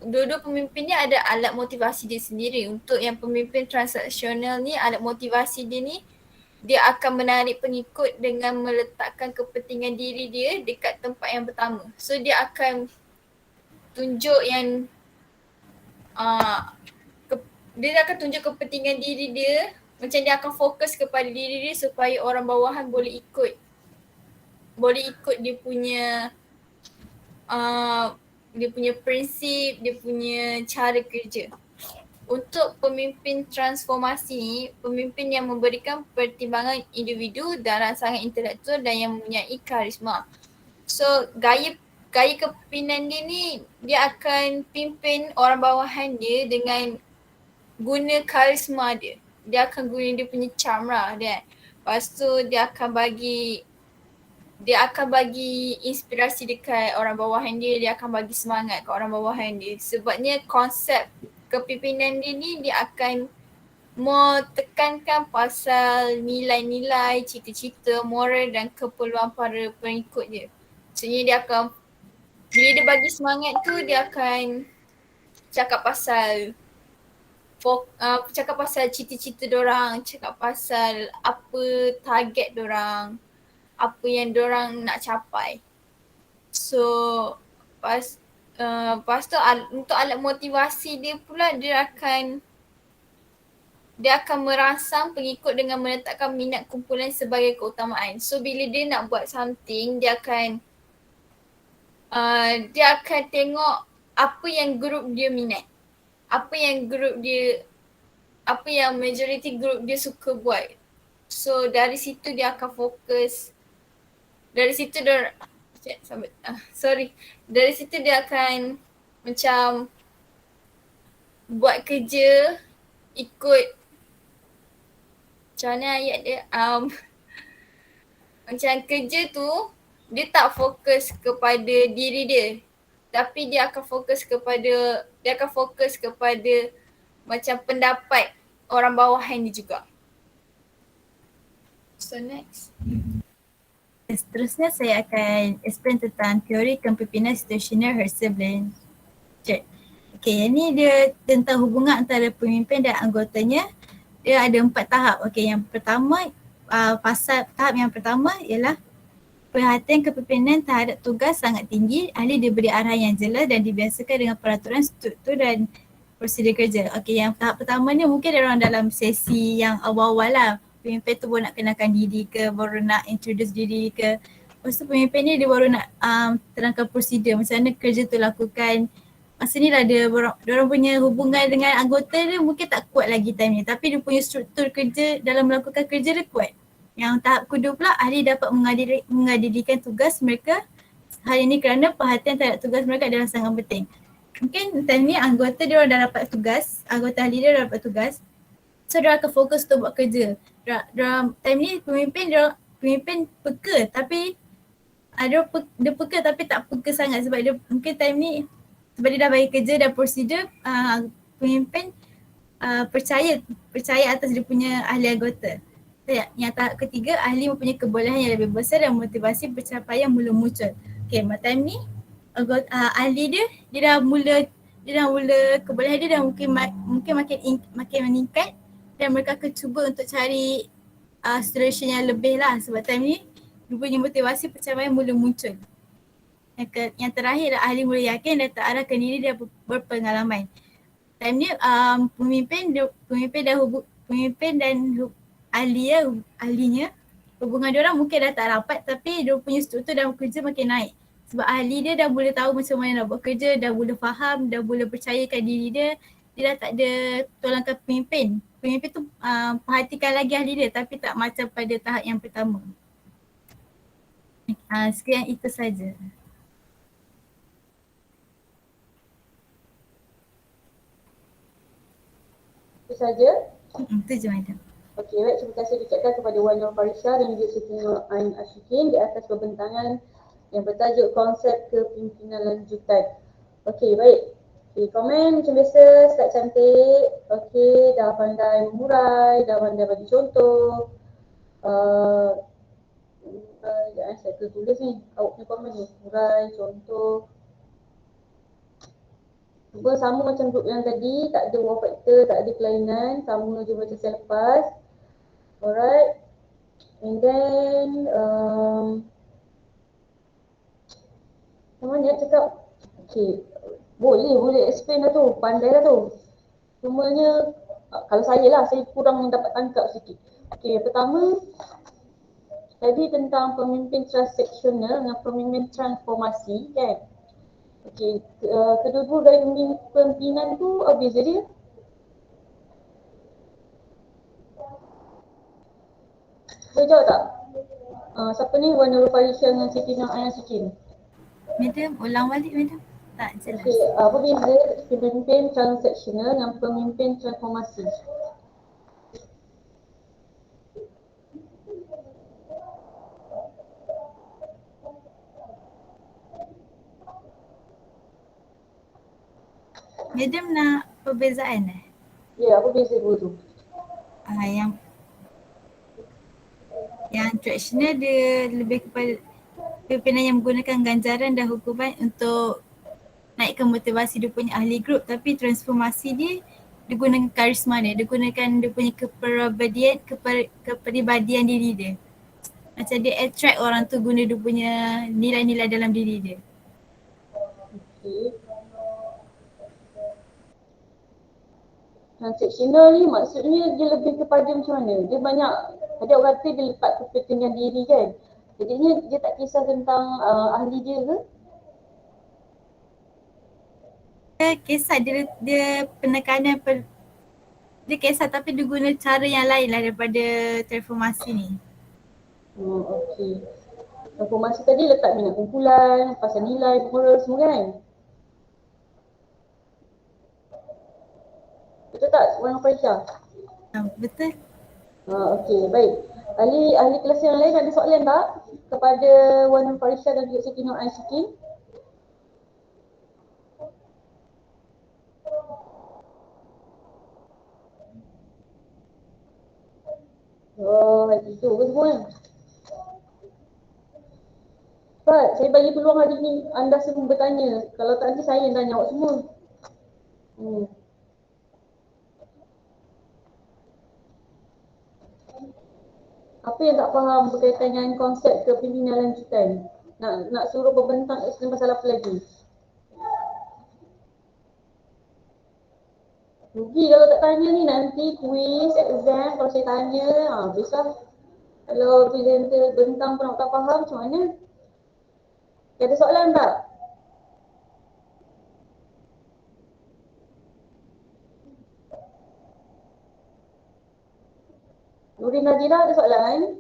dua-dua pemimpin ni ada alat motivasi dia sendiri. Untuk yang pemimpin transaksional ni, alat motivasi dia ni, dia akan menarik pengikut dengan meletakkan kepentingan diri dia dekat tempat yang pertama. So dia akan tunjuk yang dia akan tunjuk kepentingan diri dia, macam dia akan fokus kepada diri dia supaya orang bawahan boleh ikut dia punya prinsip, dia punya cara kerja. Untuk pemimpin transformasi ni, pemimpin yang memberikan pertimbangan individu dan rangsangan intelektual dan yang mempunyai karisma. So gaya kepimpinan dia ni, dia akan pimpin orang bawahan dia dengan guna karisma dia. Dia akan guna dia punya charm lah dia. Lepas tu dia akan bagi inspirasi dekat orang bawahan dia akan bagi semangat ke orang bawahan dia. Sebabnya konsep kepimpinan dia ni, dia akan more tekankan pasal nilai-nilai, cita-cita, moral dan keperluan para pengikut dia. Maksudnya dia akan, bila dia bagi semangat tu, dia akan cakap pasal cakap pasal cita-cita dorang, cakap pasal apa target dorang, apa yang dorang nak capai. So lepas tu untuk alat motivasi dia pula dia akan merangsang pengikut dengan meletakkan minat kumpulan sebagai keutamaan. So bila dia nak buat something, dia akan tengok apa yang grup dia minat. Apa yang majority group dia suka buat. So dari situ dia akan fokus. Dari situ dia akan macam buat kerja ikut macam mana ayat dia macam kerja tu dia tak fokus kepada diri dia, tapi dia akan fokus kepada macam pendapat orang bawahan dia juga. So next. Seterusnya saya akan explain tentang teori kepimpinan situasional Hertzberg. Okay, yang ni dia tentang hubungan antara pemimpin dan anggotanya. Dia ada 4 tahap. Okay, yang pertama, tahap yang pertama ialah perhatian kepimpinan terhadap tugas sangat tinggi. Ahli diberi arahan yang jelas dan dibiasakan dengan peraturan, struktur dan prosedur kerja. Okay, yang tahap pertama ni mungkin orang dalam sesi yang awal-awal lah. Pemimpin tu baru nak kenalkan diri ke, baru nak introduce diri ke. Lepas tu pemimpin ni dia baru nak terangkan prosedur macam mana kerja tu lakukan. Masa ni lah diorang punya hubungan dengan anggota dia mungkin tak kuat lagi time ni, tapi dia punya struktur kerja dalam melakukan kerja dia kuat. Yang tahap kedua pula, ahli dapat mengadilikan tugas mereka hari ini kerana perhatian terhadap tugas mereka adalah sangat penting. Mungkin time ni anggota dia dah dapat tugas, anggota ahli dia dah dapat tugas, so dia akan fokus untuk buat kerja. Time ni pemimpin peka tapi dia peka tapi tak peka sangat sebab dia mungkin time ni sebab dia dah bagi kerja dan prosedur, pemimpin percaya atas dia punya ahli anggota. Yang tahap ketiga, ahli mempunyai kebolehan yang lebih besar dan motivasi pencapaian mula muncul. Okay, time ni ahli dia dah mula kebolehan dia dah mungkin makin meningkat dan mereka akan cuba untuk cari solution yang lebih lah sebab time ni dia punya motivasi pencapaian mula muncul. Yang terakhir ahli mula yakin dan terarahkan diri dan berpengalaman. Time ni pemimpin dan ahlinya hubungan diorang mungkin dah tak rapat tapi dia punya struktur dalam kerja makin naik. Sebab ahli dia dah boleh tahu macam mana nak buat kerja, dah boleh faham, dah boleh percayakan diri dia. Dia dah tak ada tolongkan pemimpin. Pemimpin tu perhatikan lagi ahli dia tapi tak macam pada tahap yang pertama. Sekian itu saja. Itu saja? Itu je madam. Okey, baik. Terima kasih diucapkan kepada Wan Nur Farisha dan juga Siti Nur Ain Ashikin di atas pembentangan yang bertajuk konsep kepimpinan lanjutan. Okey, baik. Okey, komen macam biasa, slide cantik. Okey, dah pandai mengurai, dah pandai bagi contoh. Saya tulis ni, awak punya komen ni. Murai, contoh. Cuba sama macam grup yang tadi, tak ada wow factor, tak ada kelainan, sama je macam saya lepas. Alright. And then, macam mana nak cakap? Okay, boleh explain lah tu, pandai lah tu. Cumanya, kalau saya lah, saya kurang dapat tangkap sikit. Okay, yang pertama, tadi tentang pemimpin transaksional dengan pemimpin transformasi kan. Okey, kedua-dua gaya pemimpinan tu apa beza dia? Boleh jawab tak? Siapa ni? Wan Nur Farisha dengan Siti Nur Ain Ashikin. Madam, ulang balik madam. Tak jelas. Okey, apa beza pemimpin transaksional dengan pemimpin transformasi? Madam nak perbezaan Ya, apa beza dua tu? Yang tradisional dia lebih kepada pimpinan yang menggunakan ganjaran dan hukuman untuk naikkan motivasi dia punya ahli grup, tapi transformasi dia gunakan karisma dia, dia gunakan dia punya kepribadian diri dia. Macam dia attract orang tu guna dia punya nilai-nilai dalam diri dia. Okay. Transactional ni maksudnya dia lebih kepada macam mana? Dia banyak, ada orang kata dia letak kepentingan diri kan. Jadinya dia tak kisah tentang ahli dia ke? Dia kisah dia penekanan dia kisah tapi dia guna cara yang lain lah daripada transformasi ni. Okey. Transformasi tadi letak minat kumpulan, pasal nilai, moral semua kan? Betul tak Wan Faisha? Betul. Okey, baik. Ahli kelas yang lain ada soalan tak kepada Wan Faisha dan juga Siti Nur Aisyiki? Itu ke semua? Pak, saya bagi peluang hari ni anda semua bertanya. Kalau tak nanti saya yang tanya awak semua. Apa yang tak faham berkaitan dengan konsep kepimpinan lanjutan? Nak suruh pembentang explain pasal apa lagi? Rugi kalau tak tanya ni, nanti quiz, exam kalau saya tanya, habislah. Kalau presenter bentang pun tak faham macam mana? Ada soalan tak? Nurin Nazira ada soalan?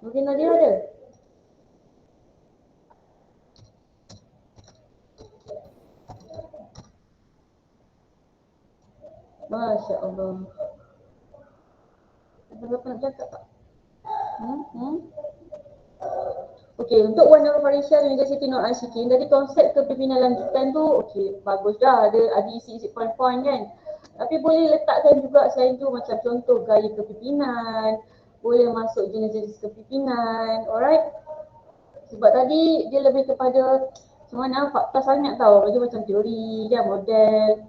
Nurin Nazira ada? Masya Allah. Ada apa nak cakap tak? Okey, untuk Wan Nurul Farisha dan juga Siti Nur Aisyiki, dari konsep kepimpinan lanjutan tu, okey, bagus dah, ada isi-isi point-point kan. Tapi boleh letakkan juga selain tu macam contoh gaya kepimpinan, boleh masuk jenis-jenis kepimpinan, alright? Sebab tadi dia lebih kepada macam mana fakta sangat tau, dia macam teori, dia model.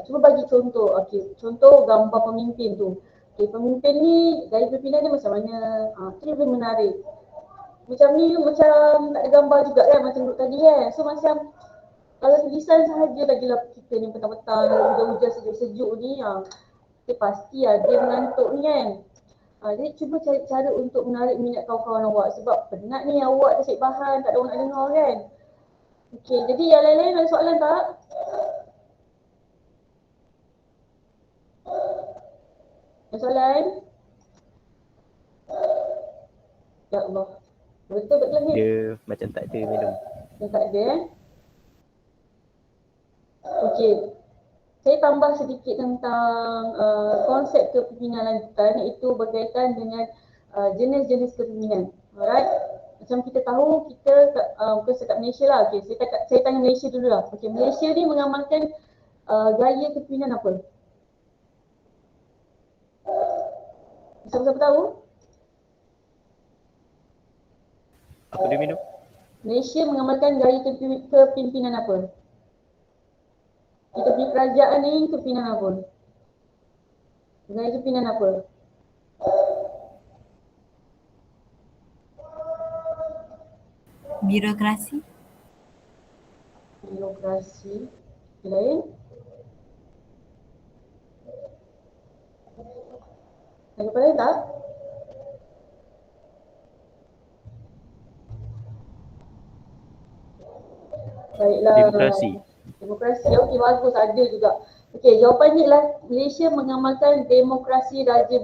Cuba bagi contoh, okey, contoh gambar pemimpin tu. Okey, pemimpin ni gaya kepimpinan dia macam mana? Itu lebih menarik. Macam ni macam tak ada gambar juga kan macam duduk tadi kan. So macam kalau tulisan sahaja lagilah kita ni petang-petang hujan-hujan sejuk-sejuk ni kita pasti dia mengantuk ni kan. Jadi cuba cari cara untuk menarik minat kawan-kawan awak sebab penat ni awak dah cari bahan tak ada orang nak dengar kan. Okey, jadi yang lain-lain ada soalan tak? Ada soalan? Ya Allah. Betul ni? Dia macam tak ada madam. Dia tak ada Okey. Saya tambah sedikit tentang konsep kepimpinan lanjutan iaitu berkaitan dengan jenis-jenis kepimpinan. Alright. Macam kita tahu kita bukan sekat Malaysia lah. Okey, saya tanya Malaysia dulu lah. Okey, Malaysia ni mengamalkan gaya kepimpinan apa? Siapa-siapa tahu? Apa dia minum? Malaysia mengamalkan gaya kepimpinan apa? Kita punya kerajaan ni kepimpinan apa? Gaya kepimpinan apa? Birokrasi. Birokrasi. Lain? Ada apa lain tak? Baiklah. Demokrasi. Okey, bagus, ada juga. Okey, jawapannya ialah Malaysia mengamalkan demokrasi raja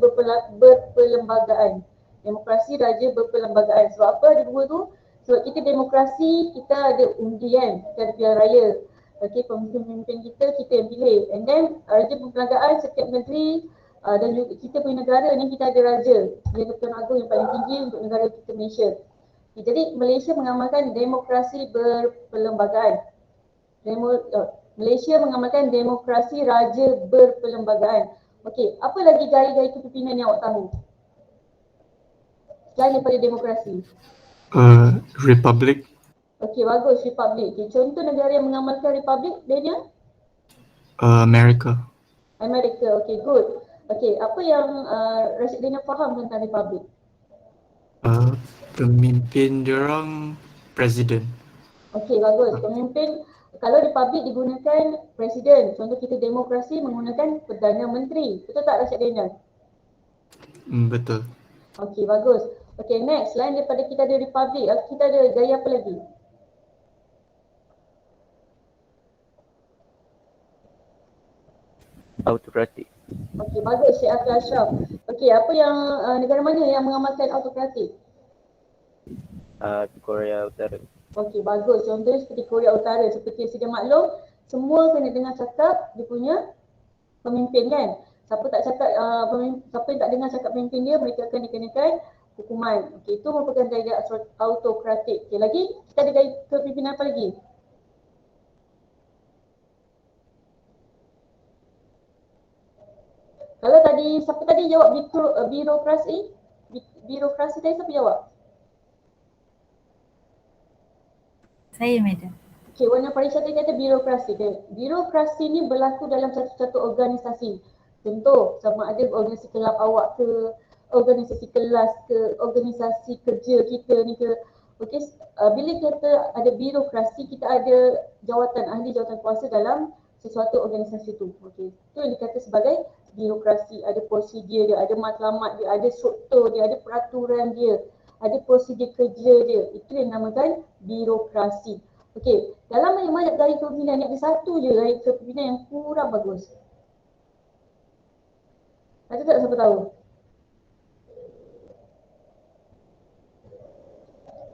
berperlembagaan. Demokrasi raja berperlembagaan. Sebab apa ada dua tu? Sebab kita demokrasi, kita ada undian, kita ada pilihan raya. Okey, pemimpin-pemimpin kita yang pilih. And then raja berperlembagaan setiap negeri dan juga kita punya negara ni kita ada raja. Dia Ketua Agung yang paling tinggi untuk negara kita Malaysia. Okay, jadi Malaysia mengamalkan demokrasi berperlembagaan. Malaysia mengamalkan demokrasi raja berperlembagaan. Okey, apa lagi gaya-gaya kepimpinan yang awak tahu? Selain daripada demokrasi. Republic. Okey, bagus, republic. Okay, contoh negara yang mengamalkan republic, Daniel? America. Amerika. Okey, good. Okey, apa yang Rashid Daniel faham tentang republic? Pemimpin diorang presiden. Okey, bagus. Pemimpin, kalau republic digunakan presiden. Contoh kita demokrasi menggunakan Perdana Menteri. Betul tak Rashid Daniel? Betul. Okey, bagus. Okey, next. Selain daripada kita ada republic, kita ada gaya apa lagi? Autokratik. Okey, bagus Syed Akil Ashraf. Okey, apa yang negara mana yang mengamalkan autokratik? Korea Utara. Okey, bagus. Contohnya seperti Korea Utara, seperti yang sedia maklum, semua kena dengar cakap dia punya pemimpin kan. Siapa tak cakap siapa yang tak dengar cakap pemimpin dia, mereka akan dikenakan hukuman. Okey, itu merupakan gaya autokratik. Okey, lagi kita ada gaya kepimpinan apa lagi? Kalau tadi, siapa tadi jawab birokrasi? Birokrasi tadi siapa jawab? Saya, Madam. Okey, warna Farisha tadi kata birokrasi. Okay. Birokrasi ni berlaku dalam satu-satu organisasi. Contoh, sama ada organisasi kelab awak ke, organisasi kelas ke, organisasi kerja kita ni ke. Okey, bila kita ada birokrasi, kita ada jawatan ahli, jawatan kuasa dalam sesuatu organisasi tu. Okey, itu yang dikata sebagai birokrasi. Ada prosedur dia, ada matlamat dia, ada struktur dia, ada peraturan dia, ada prosedur kerja dia. Itu yang dinamakan birokrasi. Okey, dalam banyak gaya kepimpinan ni ada satu je gaya kepimpinan yang kurang bagus. Ada tak siapa tahu?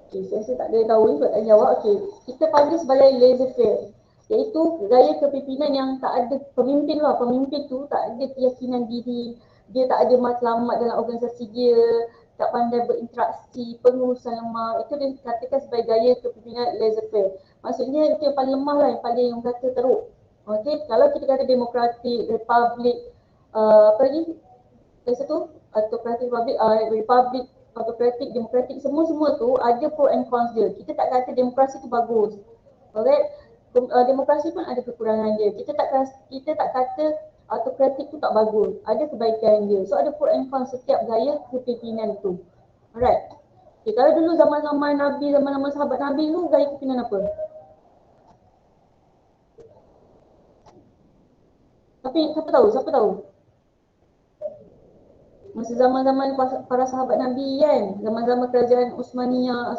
Okey, saya rasa tak ada tahu ni sebab tak jawab. Okey, kita panggil sebagai laissez-faire. Iaitu gaya kepimpinan yang tak ada pemimpin lah. Pemimpin tu tak ada keyakinan diri, dia tak ada matlamat dalam organisasi dia, tak pandai berinteraksi, pengurusan lemah. Itu dia katakan sebagai gaya kepimpinan laissez-faire. Maksudnya itu yang paling lemah lah, yang paling yang kata teruk. Okey, kalau kita kata demokratik, republik, apa lagi? Dari satu, autokratik, republik, autokratik, demokratik, semua tu ada pro and cons dia. Kita tak kata demokrasi tu bagus. Alright? Demokrasi pun ada kekurangan dia. Kita tak kata autokratik tu tak bagus. Ada kebaikan dia. So ada pro and cons setiap gaya kepimpinan tu. Alright. Okay, kalau dulu zaman-zaman Nabi, zaman-zaman sahabat Nabi tu gaya kepimpinan apa? Tapi siapa tahu? Siapa tahu? Masa zaman-zaman para sahabat Nabi kan, zaman-zaman kerajaan Uthmaniyah,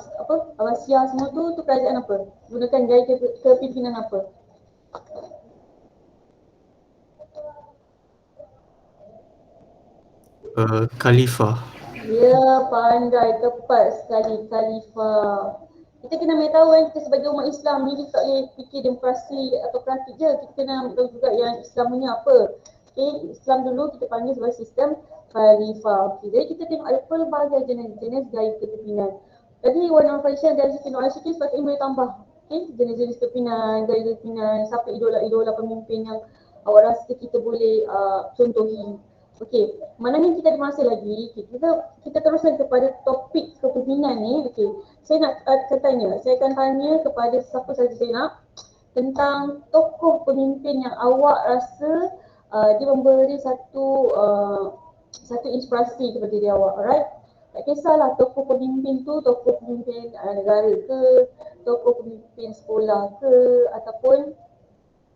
Abbasiyah semua tu kerajaan apa? Gunakan gaya kepimpinan apa? Khalifah. Ya, pandai, tepat sekali, khalifah. Kita kena ambil tahu kan, kita sebagai umat Islam ni kita tak boleh fikir demokrasi atau praktik je. Kita kena ambil tahu juga yang Islam ni apa. Okay, Islam dulu kita panggil sebagai sistem khalifah. Okay, jadi kita tengok ada pelbagai jenis-jenis gaya kepimpinan. Tadi warna Faisal dari sisi Nur Asyiki sepatutnya boleh tambah. Okay, jenis-jenis kepimpinan, gaya kepimpinan, siapa idola-idola pemimpin yang awak rasa kita boleh contohi. Okey, maknanya kita ada masa lagi. Kita teruskan kepada topik kepimpinan ni. Okey, saya nak saya akan tanya kepada siapa saja saya nak tentang tokoh pemimpin yang awak rasa dia memberi satu inspirasi kepada diri awak. Alright? Tak kisahlah tokoh pemimpin tu, tokoh pemimpin negara ke, tokoh pemimpin sekolah ke, ataupun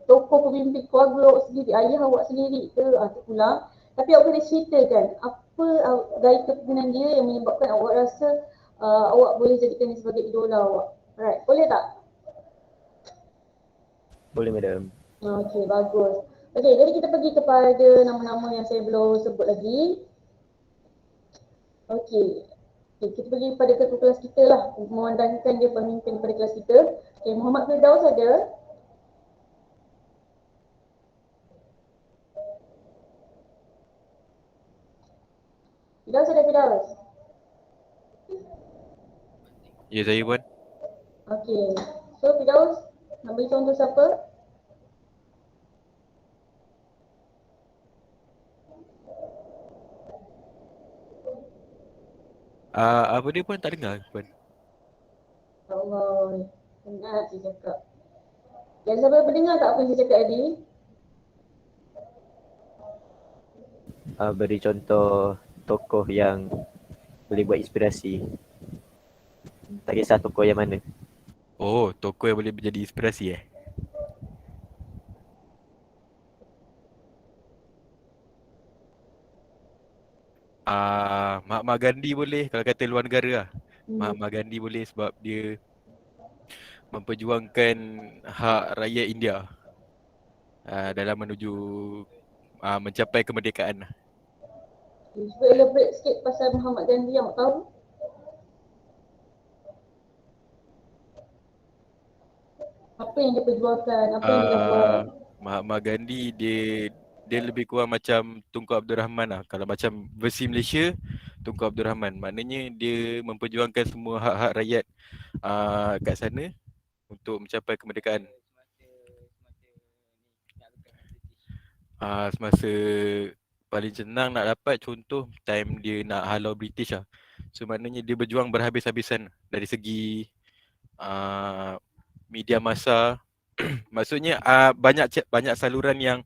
tokoh pemimpin keluarga awak sendiri, ayah awak sendiri ke, terpulang. Tapi awak boleh ceritakan apa gaya kepimpinan dia yang menyebabkan awak rasa awak boleh jadikan dia sebagai idola awak. Alright, boleh tak? Boleh, Madam. Okey, bagus. Okey, jadi kita pergi kepada nama-nama yang saya belum sebut lagi. Okey, kita pergi kepada ketua kelas kita lah, memandangkan dia pemimpin pada kelas kita. Okey, Muhammad Firdaus ada. Firdaus ada Firdaus? Ya, saya Wan. Okey, so Firdaus nak beri contoh siapa? Apa dia pun tak dengar Wan. Allah. Ingat saya cakap. Dan siapa pendengar tak apa yang saya cakap tadi? Beri contoh tokoh yang boleh buat inspirasi. Tak kisah tokoh yang mana. Oh, tokoh yang boleh menjadi inspirasi Mahatma Gandhi boleh kalau kata luar negara lah. Mahatma Gandhi boleh sebab dia memperjuangkan hak rakyat India dalam menuju mencapai kemerdekaan lah. Cuba elaborate sikit pasal Muhammad Gandhi yang awak tahu. Apa yang dia perjuangkan, apa yang dia buat. Mahatma Gandhi dia lebih kurang macam Tunku Abdul Rahman lah. Kalau macam versi Malaysia, Tunku Abdul Rahman. Maknanya dia memperjuangkan semua hak-hak rakyat kat sana untuk mencapai kemerdekaan. Semasa paling senang nak dapat contoh time dia nak halau British lah. So maknanya dia berjuang berhabis-habisan dari segi media massa. Maksudnya banyak saluran yang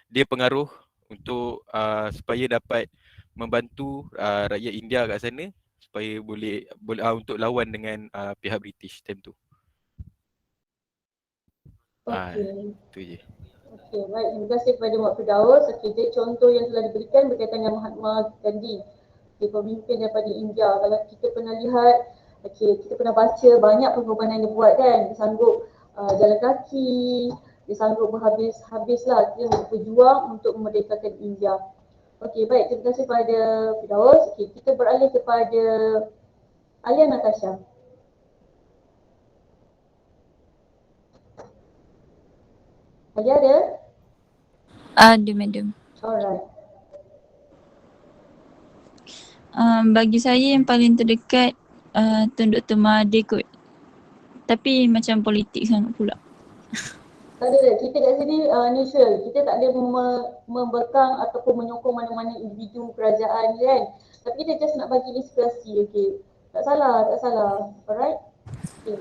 dia pengaruh untuk supaya dapat membantu rakyat India kat sana supaya boleh untuk lawan dengan pihak British time tu. Itu je. Okey, baik. Terima kasih kepada Mak Firdaus. Okey, jadi contoh yang telah diberikan berkaitan dengan Mahatma Gandhi. Okey, pemimpin daripada India. Kalau kita pernah lihat, okey, kita pernah baca banyak pengorbanan dia buat kan. Dia sanggup jalan kaki, dia sanggup berhabis-habis lah. Dia berjuang untuk memerdekakan India. Okey, baik. Terima kasih kepada Firdaus. Okey, kita beralih kepada Alia Natasha. Alia ada? Ada, madam. Alright. Bagi saya yang paling terdekat Tun Dr. Mahathir kot. Tapi macam politik sangat pula. Tak ada. Kita kat sini neutral. Kita tak ada membekang ataupun menyokong mana-mana individu kerajaan kan. Tapi kita just nak bagi inspirasi. Okay. Tak salah. Alright? Okay.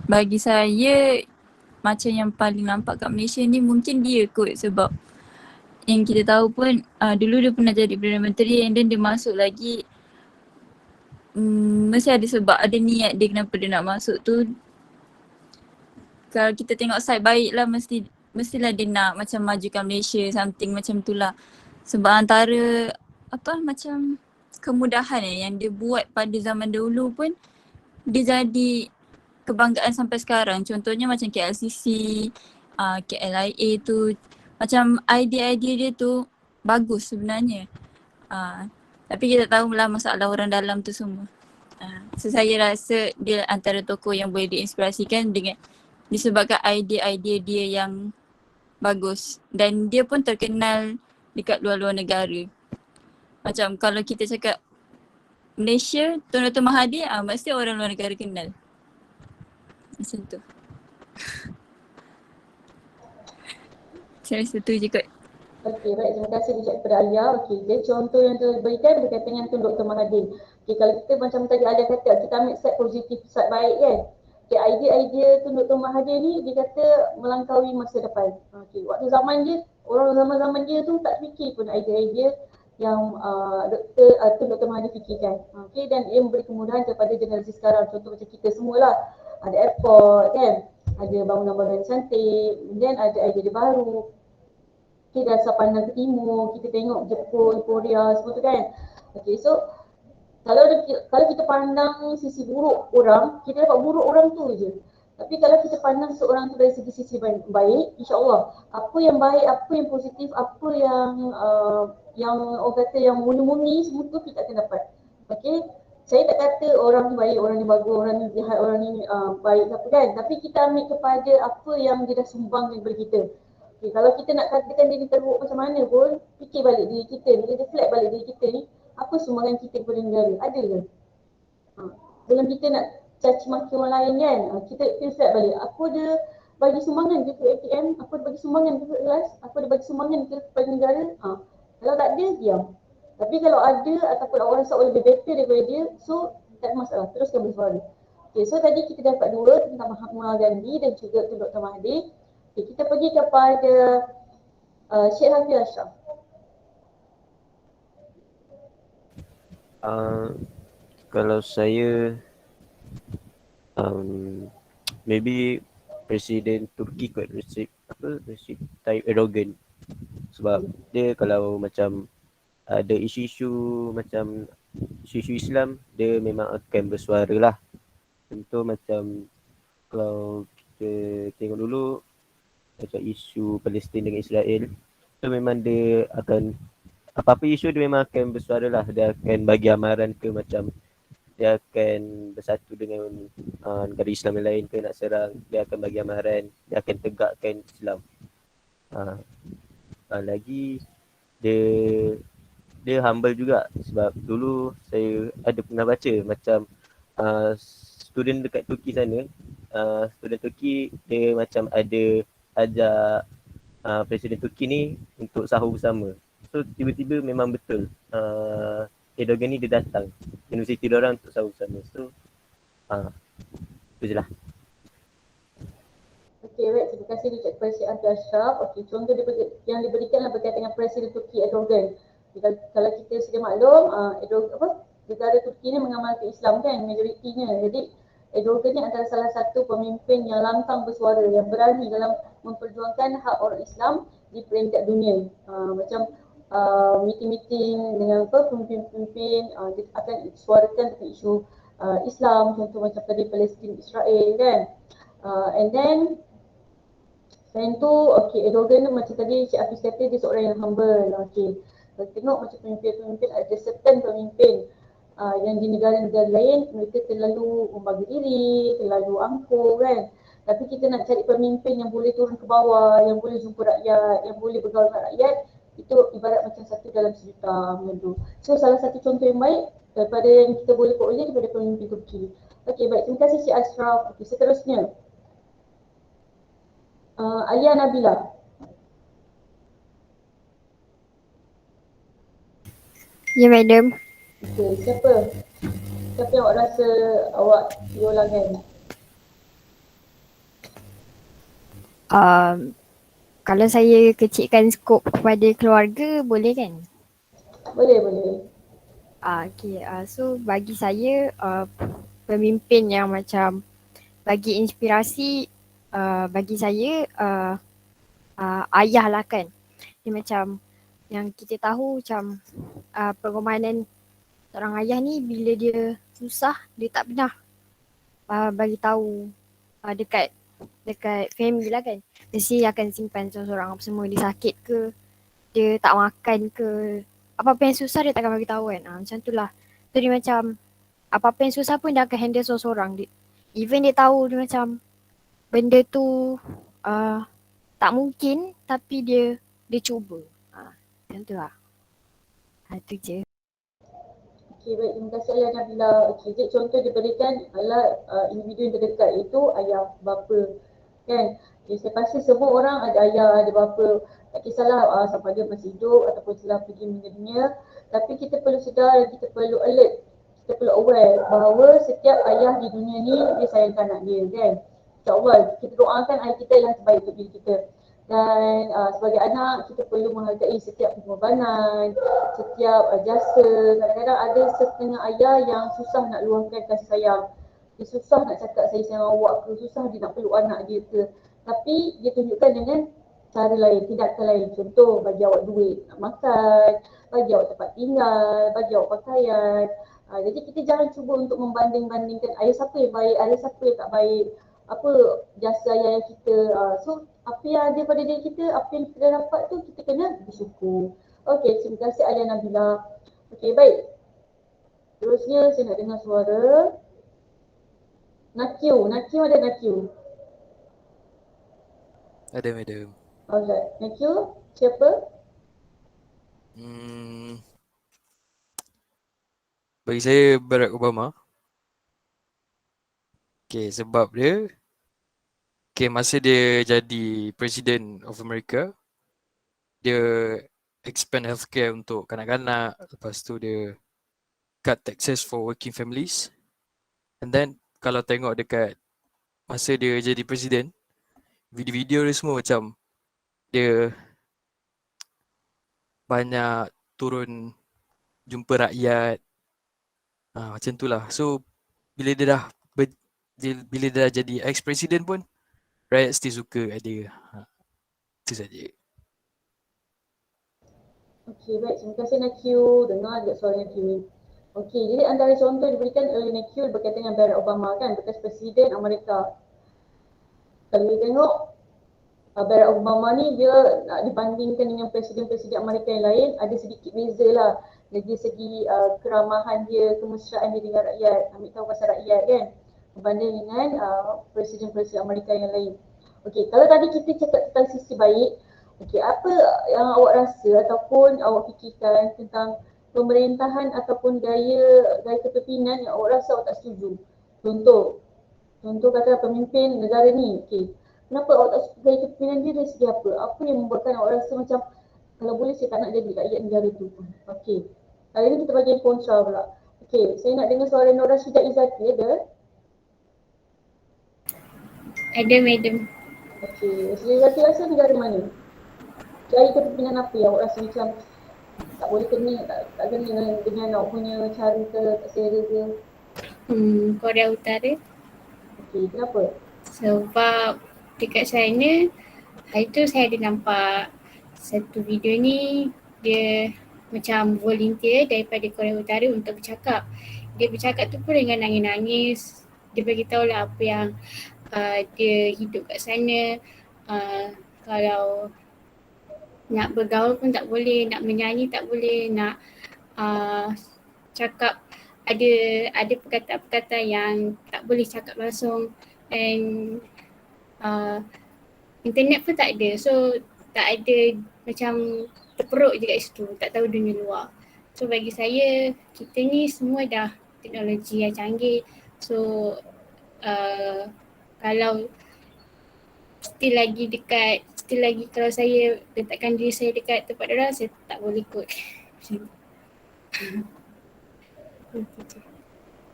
Bagi saya macam yang paling nampak kat Malaysia ni mungkin dia kot, sebab yang kita tahu pun dulu dia pernah jadi Perdana Menteri and then dia masuk lagi. Mesti ada sebab, ada niat dia kenapa dia nak masuk tu. Kalau kita tengok side baik lah, mestilah dia nak macam majukan Malaysia, something macam tu lah. Sebab antara macam kemudahan yang dia buat pada zaman dahulu pun dia jadi kebanggaan sampai sekarang. Contohnya macam KLCC, KLIA tu, macam idea-idea dia tu bagus sebenarnya. Tapi kita tahu lah masalah orang dalam tu semua. So saya rasa dia antara tokoh yang boleh diinspirasikan dengan disebabkan idea-idea dia yang bagus. Dan dia pun terkenal dekat luar-luar negara. Macam kalau kita cakap Malaysia, Tun Dr. Mahathir, mesti orang luar negara kenal. Macam tu. Saya rasa tu je kot. Okey, baik. Terima kasih kepada Alia. Okey, jadi contoh yang telah diberikan berkaitan dengan Tun Dr. Mahathir. Okey, kalau kita macam tadi Alia kata, kita ambil side positif, side baik kan. Okey, idea-idea Tun Dr. Mahathir ni dia kata melangkaui masa depan. Okey, waktu zaman dia, orang zaman dia tu tak fikir pun idea-idea yang Tun Dr. Mahathir fikirkan. Okey, dan ia memberi kemudahan kepada generasi sekarang. Contoh macam kita semualah. Ada airport kan, ada bangunan-bangunan cantik, kemudian ada idea baru. Okay, dasar pandang ke timur, kita tengok Jepun, Korea, semua tu kan. Okay, so kalau kita pandang sisi buruk orang, kita dapat buruk orang tu je. Tapi kalau kita pandang seorang tu dari sisi baik, insya-Allah apa yang baik, apa yang positif, apa yang orang kata yang murni-murni, semua tu kita akan dapat. Okay, saya tak kata orang ni baik, orang ni bagus, orang ni jahat, orang ni baik apa kan. Tapi kita ambil kepada apa yang dia dah sumbangkan kepada kita. Okay, kalau kita nak katakan dia ni teruk macam mana pun, fikir balik diri kita, bila reflect balik diri kita ni, apa sumbangan kita kepada negara? Ada ke? Sebelum kita nak caci maki orang lain kan, kita reflect balik. Aku ada bagi sumbangan ke ATM? Aku ada bagi sumbangan ke kelas? Aku ada bagi sumbangan ke kepada negara? Kalau tak ada, diam. Tapi kalau ada ataupun orang rasa lebih better daripada dia, so tak ada masalah, teruskan bersuara. Okay, so tadi kita dapat dua tentang Mahatma Gandhi dan juga Tun Dr. Mahathir. Okay, kita pergi kepada Syed Hafiz Ashraf. Kalau saya maybe Presiden Turki kot, Recep Tayyip Erdogan. Sebab dia kalau macam ada isu-isu macam isu-isu Islam, dia memang akan bersuara lah. Contoh macam kalau kita tengok dulu macam isu Palestin dengan Israel, tu memang dia akan apa-apa isu dia memang akan bersuara lah. Dia akan bagi amaran ke macam dia akan bersatu dengan negara Islam yang lain ke nak serang, dia akan bagi amaran, dia akan tegakkan Islam. Lagi dia humble juga sebab dulu saya ada pernah baca macam student dekat Turki sana, student Turki dia macam ada ajak Presiden Turki ni untuk sahur bersama. So tiba-tiba memang betul Erdogan ni dia datang universiti diorang untuk sahur bersama. So itu je lah. Okey, baik. Terima kasih Richard kepada Syed Hafiz Ashraf. Okey, contoh yang diberikanlah berkaitan dengan Presiden Turki Erdogan. Kalau kita sedia maklum, negara Turki ni mengamalkan Islam kan, majoritinya. Jadi Erdogan ni adalah salah satu pemimpin yang lantang bersuara, yang berani dalam memperjuangkan hak orang Islam di peringkat dunia. Macam meeting-meeting dengan pemimpin-pemimpin, dia akan suarakan tentang isu Islam, contoh macam tadi Palestin, Israel kan. And then selain tu, Erdogan tu macam tadi Cik Hafiz kata dia seorang yang humble. Kalau tengok macam pemimpin-pemimpin, ada certain pemimpin yang di negara-negara lain mereka terlalu membagi diri, terlalu angkuh kan. Tapi kita nak cari pemimpin yang boleh turun ke bawah, yang boleh jumpa rakyat, yang boleh bergaul dengan rakyat, itu ibarat macam satu dalam sejuta macam tu. So salah satu contoh yang baik daripada yang kita boleh peroleh daripada pemimpin Turki. Okey, baik. Terima kasih Cik Ashraf. Okey, seterusnya Alia Nabila. Ya, madam. Okey, siapa yang awak rasa awak diolangkan? Kalau saya kecilkan skop kepada keluarga, boleh kan? Boleh. So bagi saya pemimpin yang macam bagi inspirasi, bagi saya ayah lah kan. Dia macam yang kita tahu macam pergolakan seorang ayah ni bila dia susah, dia tak pernah bagi tahu dekat family lah kan. Mesti akan simpan seorang apa semua, dia sakit ke, dia tak makan ke, apa-apa yang susah dia takkan bagi tahu kan. Macam tu lah. So dia macam apa-apa yang susah pun dia akan handle seorang-seorang. Even dia tahu dia macam benda tu tak mungkin tapi dia cuba. Macam tu lah. Itu je. Okey, baik. Terima kasih Alia Nabila. Okey, jadi contoh diberikan adalah individu yang terdekat, iaitu ayah, bapa kan. Okay, saya pasti semua orang ada ayah, ada bapa. Tak kisahlah sampai dia masih hidup ataupun telah pergi meninggal dunia. Tapi kita perlu sedar dan kita perlu alert, kita perlu aware bahawa setiap ayah di dunia ni dia sayangkan anak dia kan. InsyaAllah kita doakan ayah kita yang terbaik untuk diri kita. Dan sebagai anak kita perlu menghargai setiap pengorbanan, setiap jasa. Kadang-kadang ada setengah ayah yang susah nak luahkan kasih sayang. Dia susah nak cakap saya sayang awak ke, susah dia nak peluk anak dia ke. Tapi dia tunjukkan dengan cara lain, tindakan lain. Contoh bagi awak duit nak makan, bagi awak tempat tinggal, bagi awak pakaian. Jadi kita jangan cuba untuk membanding-bandingkan ayah siapa yang baik, ayah siapa yang tak baik, apa jasa ayah kita. So apa yang ada pada diri kita, apa yang kita dah dapat tu kita kena bersyukur. Okey, terima kasih Alia Nabila. Okey, baik. Terusnya saya nak dengar suara Nakyu ada Nakyu? Ada madam. Alright, Nakyu siapa? Bagi saya Barack Obama. Okay, sebab dia masa dia jadi President of America, dia expand healthcare untuk kanak-kanak. Lepas tu dia cut taxes for working families. And then kalau tengok dekat masa dia jadi presiden, video-video dia semua macam dia banyak turun jumpa rakyat, macam tu lah. So bila dia dah bila dia dah jadi ex-presiden pun rakyat still suka kat dia. Itu saja. Okey, baik. Terima kasih Nakyu. Dengar juga suara Nakyu. Okey, jadi antara contoh diberikan oleh Nakyu berkaitan dengan Barack Obama kan, bekas Presiden Amerika. Kalau kita tengok, Barack Obama ni dia dibandingkan dengan presiden-presiden Amerika yang lain, ada sedikit beza lah. Dari segi keramahan dia, kemesraan dia dengan rakyat, ambil tahu pasal rakyat kan, berbanding dengan presiden-presiden Amerika yang lain. Okey, kalau tadi kita cakap tentang sisi baik, okey, apa yang awak rasa ataupun awak fikirkan tentang pemerintahan ataupun gaya kepimpinan yang awak rasa awak tak setuju? Contoh kata pemimpin negara ni, okey, kenapa awak tak suka gaya kepimpinan dia dari segi apa? Apa yang membuatkan awak rasa macam kalau boleh saya tak nak jadi rakyat negara tu? Okey, kali ni kita bagi kontra pula. Okey, saya nak dengar suara Nora Syidat Izzati, ada? Ada, madam. Okey, Syidat Izzati rasa negara mana? Gaya kepimpinan apa yang awak rasa macam tak boleh kena, tak kena dengan awak punya cara ke, tak selera ke? Korea Utara. Okey, kenapa? Sebab dekat sana, hari tu saya ada nampak satu video ni, dia macam volunteer daripada Korea Utara untuk bercakap. Dia bercakap tu pun dengan nangis-nangis. Dia beritahu lah apa yang dia hidup kat sana. Kalau nak bergaul pun tak boleh, nak menyanyi tak boleh, nak cakap ada perkataan-perkataan yang tak boleh cakap langsung, and internet pun tak ada, so tak ada, macam terperuk je kat situ, tak tahu dunia luar. So bagi saya, kita ni semua dah teknologi yang canggih, so kalau still lagi kalau saya letakkan diri saya dekat tempat orang, saya tak boleh ikut.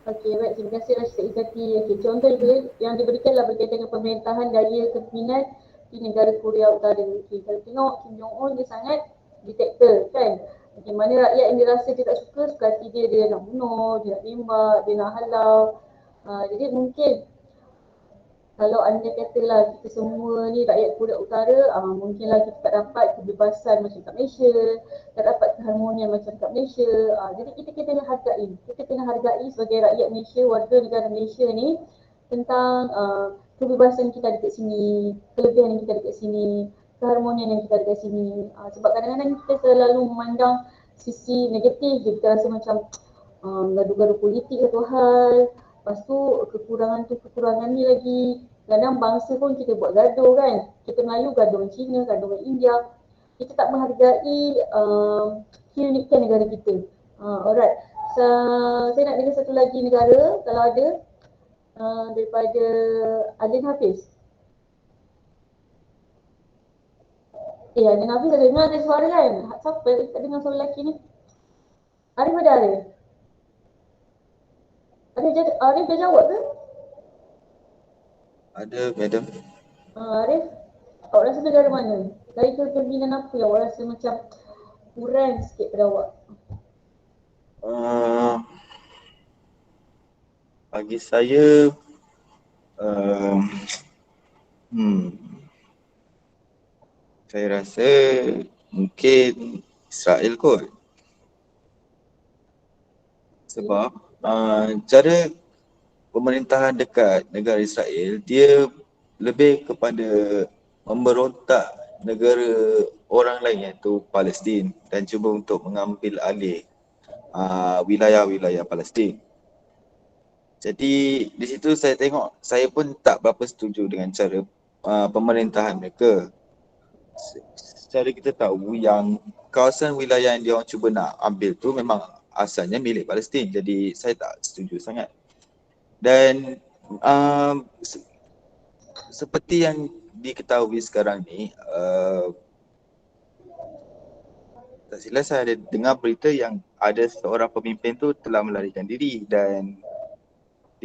Okey, baik. Terima kasih Syidat Izzati. Okey, contoh yang diberikanlah berkaitan dengan pemerintahan gaya kepimpinan di negara Korea Utara. Okey, kalau tengok Kim Jong Un dia sangat diktator kan. Okey, mana rakyat yang dia rasa dia tak suka hati dia nak bunuh, dia nak tembak, dia nak halau. Jadi mungkin kalau anda katalah kita semua ni rakyat Korea Utara, mungkinlah kita tak dapat kebebasan macam kat Malaysia, tak dapat keharmonian macam kat Malaysia. Jadi kita kena hargai sebagai rakyat Malaysia, warga negara Malaysia ni, tentang kebebasan kita dekat sini, kelebihan yang kita dekat sini, keharmonian yang kita dekat sini. Sebab kadang-kadang kita selalu memandang sisi negatif, kita rasa macam gaduh-gaduh politik satu hal. Lepas tu kekurangan ni lagi. Kadang bangsa pun kita buat gaduh kan. Kita Melayu gaduh dengan Cina, gaduh dengan India. Kita tak menghargai keunikan negara kita. Alright. Saya nak dengar satu lagi negara kalau ada daripada Adin Hafiz. Adin Hafiz ada dengar ada suara kan? Siapa tak dengar suara lelaki ni? Arif ada Arif? Arif dah jawab ke? Ada, madam. Arif, awak rasa negara mana? Gaya kepimpinan apa yang awak rasa macam kurang sikit pada awak? Bagi saya, saya rasa mungkin Israel kot. Sebab cara pemerintahan dekat negara Israel, dia lebih kepada memberontak negara orang lain iaitu Palestin dan cuba untuk mengambil alih wilayah-wilayah Palestin. Jadi di situ saya tengok, saya pun tak berapa setuju dengan cara pemerintahan mereka. Secara kita tahu yang kawasan wilayah yang dia orang cuba nak ambil tu memang asalnya milik Palestin. Jadi saya tak setuju sangat. Dan seperti yang diketahui sekarang ni, tak silap saya ada dengar berita yang ada seorang pemimpin tu telah melarikan diri, dan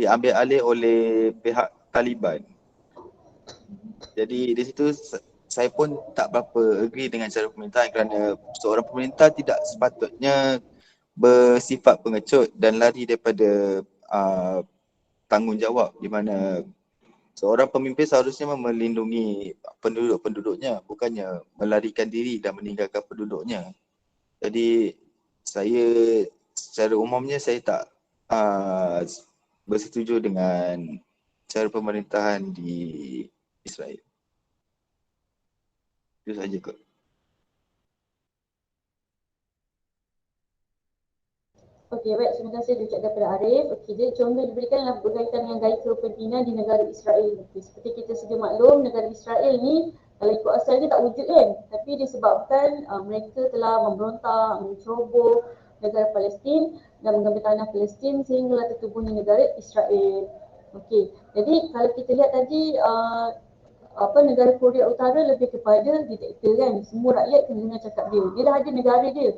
diambil alih oleh pihak Taliban. Jadi di situ saya pun tak berapa agree dengan cara pemerintahan kerana seorang pemerintah tidak sepatutnya bersifat pengecut dan lari daripada tanggungjawab, di mana seorang pemimpin seharusnya melindungi penduduk-penduduknya, bukannya melarikan diri dan meninggalkan penduduknya. Jadi saya secara umumnya saya tak bersetuju dengan cara pemerintahan di Israel. Itu saja kot. Okey, baik. Terima kasih diucapkan kepada Arif. Okey, jadi contoh diberikanlah berkaitan dengan gaya kepimpinan di negara Israel. Okey, seperti kita sedia maklum, negara Israel ni kalau ikut asalnya tak wujud kan. Tapi disebabkan mereka telah memberontak, menceroboh negara Palestin dan mengambil tanah Palestin sehinggalah tertubuhnya negara Israel. Okey, jadi kalau kita lihat tadi negara Korea Utara lebih kepada diktator kan. Semua rakyat kena dengar cakap dia. Dia dah ada negara dia.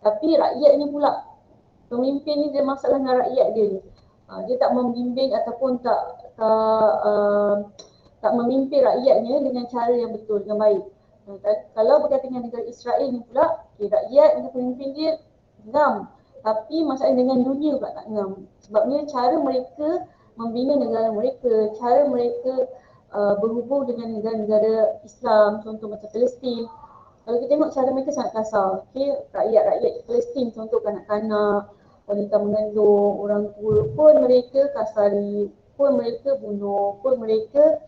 Tapi rakyat ni pula, pemimpin ni dia masalah dengan rakyat dia ni. Dia tak membimbing ataupun tak memimpin rakyatnya dengan cara yang betul, dengan baik. Kalau berkaitan dengan negara Israel ni pula, rakyat dengan pemimpin dia ngam. Tapi masalah dengan dunia pula tak ngam. Sebabnya cara mereka membina negara mereka, cara mereka berhubung dengan negara-negara Islam, contoh macam Palestin. Kalau kita tengok cara mereka sangat kasar. Rakyat-rakyat Palestin, contoh kanak-kanak, wanita mengandung, orang tua pun mereka kasari, pun mereka bunuh, pun mereka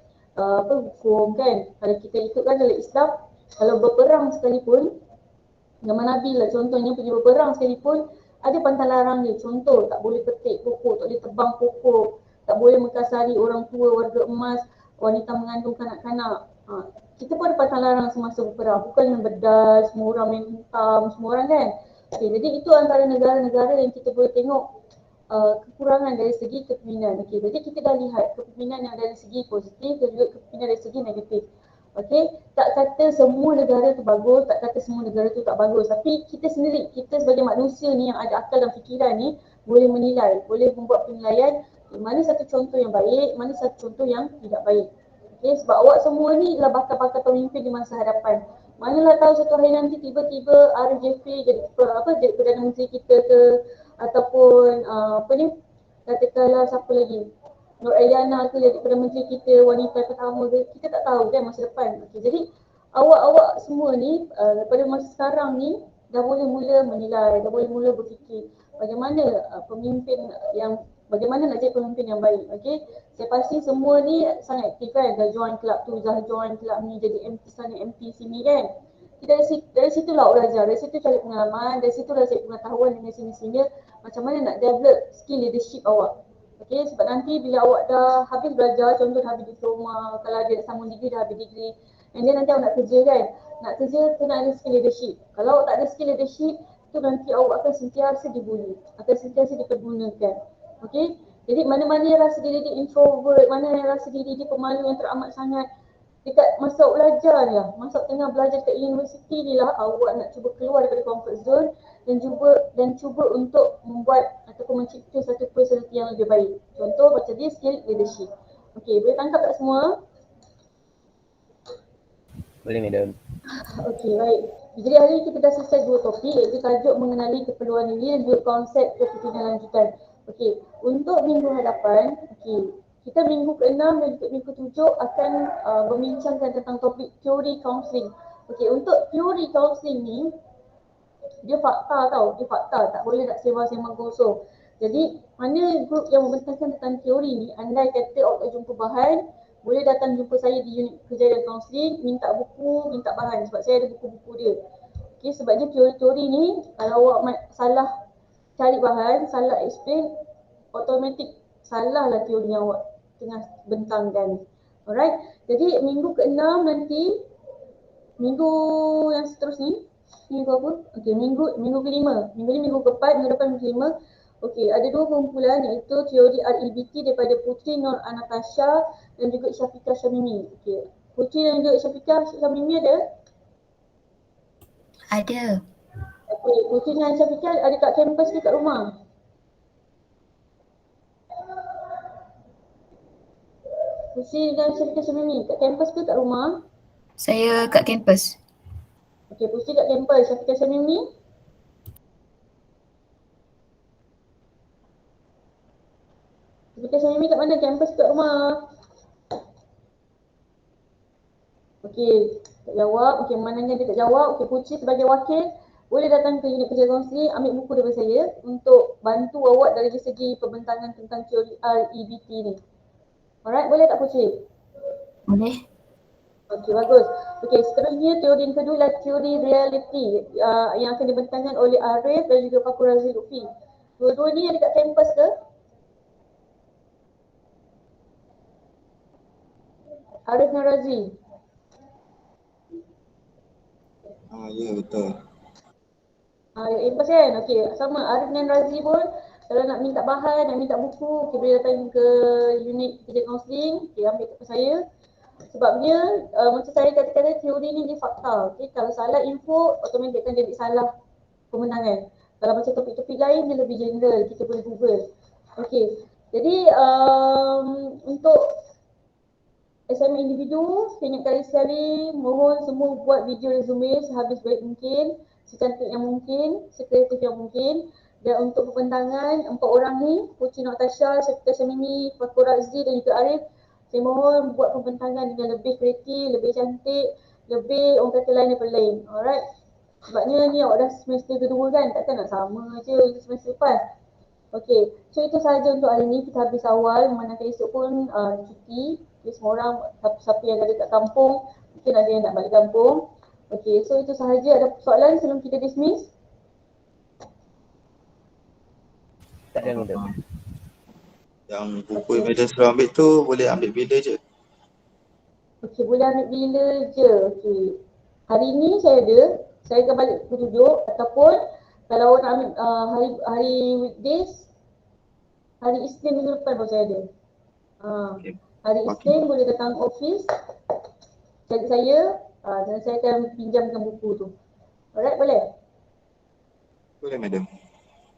hukum kan. Kalau kita ikutkan dalam Islam, kalau berperang sekalipun, zaman Nabi lah contohnya pergi berperang sekalipun, ada pantang larang dia. Contoh, tak boleh petik pokok, tak boleh tebang pokok, tak boleh mengkasari orang tua, warga emas, wanita mengandung kanak-kanak. Kita pun ada pantang larang semasa berperang, bukan yang bedas, semua orang main hitam, semua orang kan. Okay, jadi itu antara negara-negara yang kita boleh tengok kekurangan dari segi kepimpinan. Okay, jadi kita dah lihat kepimpinan yang dari segi positif dan juga kepimpinan dari segi negatif. Okay, tak kata semua negara tu bagus, tak kata semua negara tu tak bagus. Tapi kita sendiri, kita sebagai manusia ni yang ada akal dan fikiran ni boleh menilai, boleh membuat penilaian mana satu contoh yang baik, mana satu contoh yang tidak baik. Okay, sebab awak semua ni adalah bakal-bakal pemimpin di masa hadapan. Manalah tahu satu hari nanti tiba-tiba RJP jadi jadi Perdana Menteri kita ke, ataupun katakanlah siapa lagi, Nur Aiyana tu jadi Perdana Menteri kita, wanita pertama ke, kita tak tahu kan masa depan. Okay, jadi awak-awak semua ni daripada masa sekarang ni dah boleh mula menilai, dah boleh mula berfikir bagaimana bagaimana nak jadi pemimpin yang baik. Okay, saya pasti semua ni sangat aktif kan, dah join club tu, dah join club ni, jadi MP sana, MP sini kan. Dari situ lah awak belajar, dari situ cari pengalaman, dari situ lah cari pengetahuan dengan sini-sini macam mana nak develop skill leadership awak. Okay, sebab nanti bila awak dah habis belajar, contoh dah habis diploma, kalau ada sambung degree dah habis degree, and then nanti awak nak kerja kan, nak kerja kena ada skill leadership. Kalau awak tak ada skill leadership, tu nanti awak akan sentiasa dibuli, akan sentiasa dipergunakan. Okay, jadi mana-mana yang rasa diri dia introvert, mana yang rasa diri dia pemalu yang teramat sangat, dekat masa awak belajar ni lah, masa tengah belajar kat universiti ni lah, awak nak cuba keluar daripada comfort zone dan cuba untuk membuat ataupun mencipta satu personality yang lebih baik. Contoh macam dia skill leadership. Okay, boleh tangkap tak semua? Boleh madam. Okay, baik. Jadi hari ini kita dah selesai dua topik, iaitu tajuk mengenali keperluan diri dan juga konsep kepimpinan lanjutan. Okey, untuk minggu hadapan, kita minggu ke-6 dan juga minggu ke-7 akan membincangkan tentang topik teori counselling. Okey, untuk teori counselling ni, dia fakta tau, tak boleh nak sembang-sembang kosong. Jadi, mana grup yang membentangkan tentang teori ni, andai kata awak tak jumpa bahan, boleh datang jumpa saya di unit kejayaan counselling, minta buku, minta bahan sebab saya ada buku-buku dia. Okey, sebab dia teori-teori ni, kalau awak salah cari bahan, salah explain, automatik salah lah teori yang awak tengah bentangkan. Alright, jadi minggu ke-6 nanti, minggu yang seterusnya, minggu apa? Okey, minggu ke-5, minggu ni minggu ke-4, minggu depan minggu ke-5. Okey, ada dua kumpulan iaitu teori REBT daripada Putri Nur Anastasia dan juga Syafiqah Syamimi. Okey, Putri dan juga Syafiqah Syamimi ada? Ada. Okey, Putri dan Syafiqah ada kat kampus ke kat rumah? Pusi dan Syafiqah Syamimi, kat kampus ke kat rumah? Saya kat kampus. Okey, Pusi kat kampus. Syafiqah Syamimi? Syafiqah Syamimi kat mana? Kampus kat rumah? Okey, tak jawab. Okey, maknanya dia tak jawab. Okey, Puci sebagai wakil boleh datang ke unit kerja kaunseling, ambil buku daripada saya untuk bantu awak dari segi pembentangan tentang teori REBT ni. Alright, boleh tak Puci? Boleh. Okey, bagus. Okey, seterusnya teori yang kedua adalah teori reality yang akan dibentangkan oleh Arif dan juga Fakur Razil Lutfi. Dua-dua ni ada kat kampus ke? Arif dan Razil. Ya betul. Kampus kan? Okey, sama Arif dan Razil pun kalau nak minta bahan, nak minta buku, okay, boleh datang ke unit kerja kaunseling, okay, ambil tempat saya. Sebabnya macam saya kata teori ni dia fakta. Okay? Kalau salah info, automatik akan jadi salah pemenangan. Kalau macam topik-topik lain dia lebih general, kita boleh google. Okey, jadi untuk assignment individu, saya ingat sekali mohon semua buat video resume sehabis baik mungkin, secantik yang mungkin, sekreatif yang mungkin. Dan untuk pembentangan 4 orang ni, Puci Natasha, Syafiqah Syamimi, Fakur Razil dan juga Arif, saya mohon buat pembentangan dengan lebih kreatif, lebih cantik, lebih orang kata lain daripada lain. Alright. Sebabnya ni awak dah semester kedua kan, takkan nak sama je semester lepas. Okey, so itu sahaja untuk hari ni. Kita habis awal, memandangkan esok pun cuti. Jadi semua orang, siapa yang ada kat kampung, mungkin ada yang nak balik kampung. Okey, so itu sahaja. Ada soalan sebelum kita dismiss? Tak ada madam. Yang buku madam suruh ambil tu boleh ambil bila je? Okey, boleh ambil bila je. Okey. Hari ni saya ada, saya akan balik tunjuk ataupun kalau awak nak ambil hari weekdays, hari Isnin minggu depan pun saya ada. Hari Isnin boleh datang office, cari saya dan saya akan pinjamkan buku tu. Alright, boleh? Boleh madam.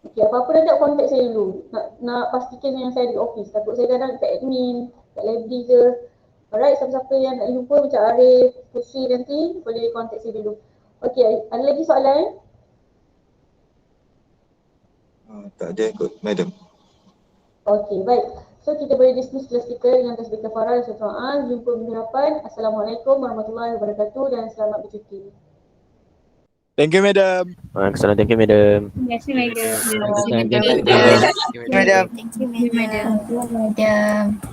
Okey, apa-apa dah tak contact saya dulu. Nak pastikan yang saya di office. Takut saya kadang kat admin, kat library ke. Alright, siapa-siapa yang nak jumpa macam Arif, Pusi nanti boleh contact saya dulu. Okey, ada lagi soalan? Tak ada kot madam. Okey, baik. So kita boleh dismiss kelas kita dengan tasbih kafarah dan syafa'ah. Jumpa minggu depan. Assalamualaikum warahmatullahi wabarakatuh dan selamat bercuti. Thank you madam. Waalaikumsalam. Thank you madam. Terima kasih madam. Terima kasih, Terima kasih madam. Thank you madam. Thank you madam.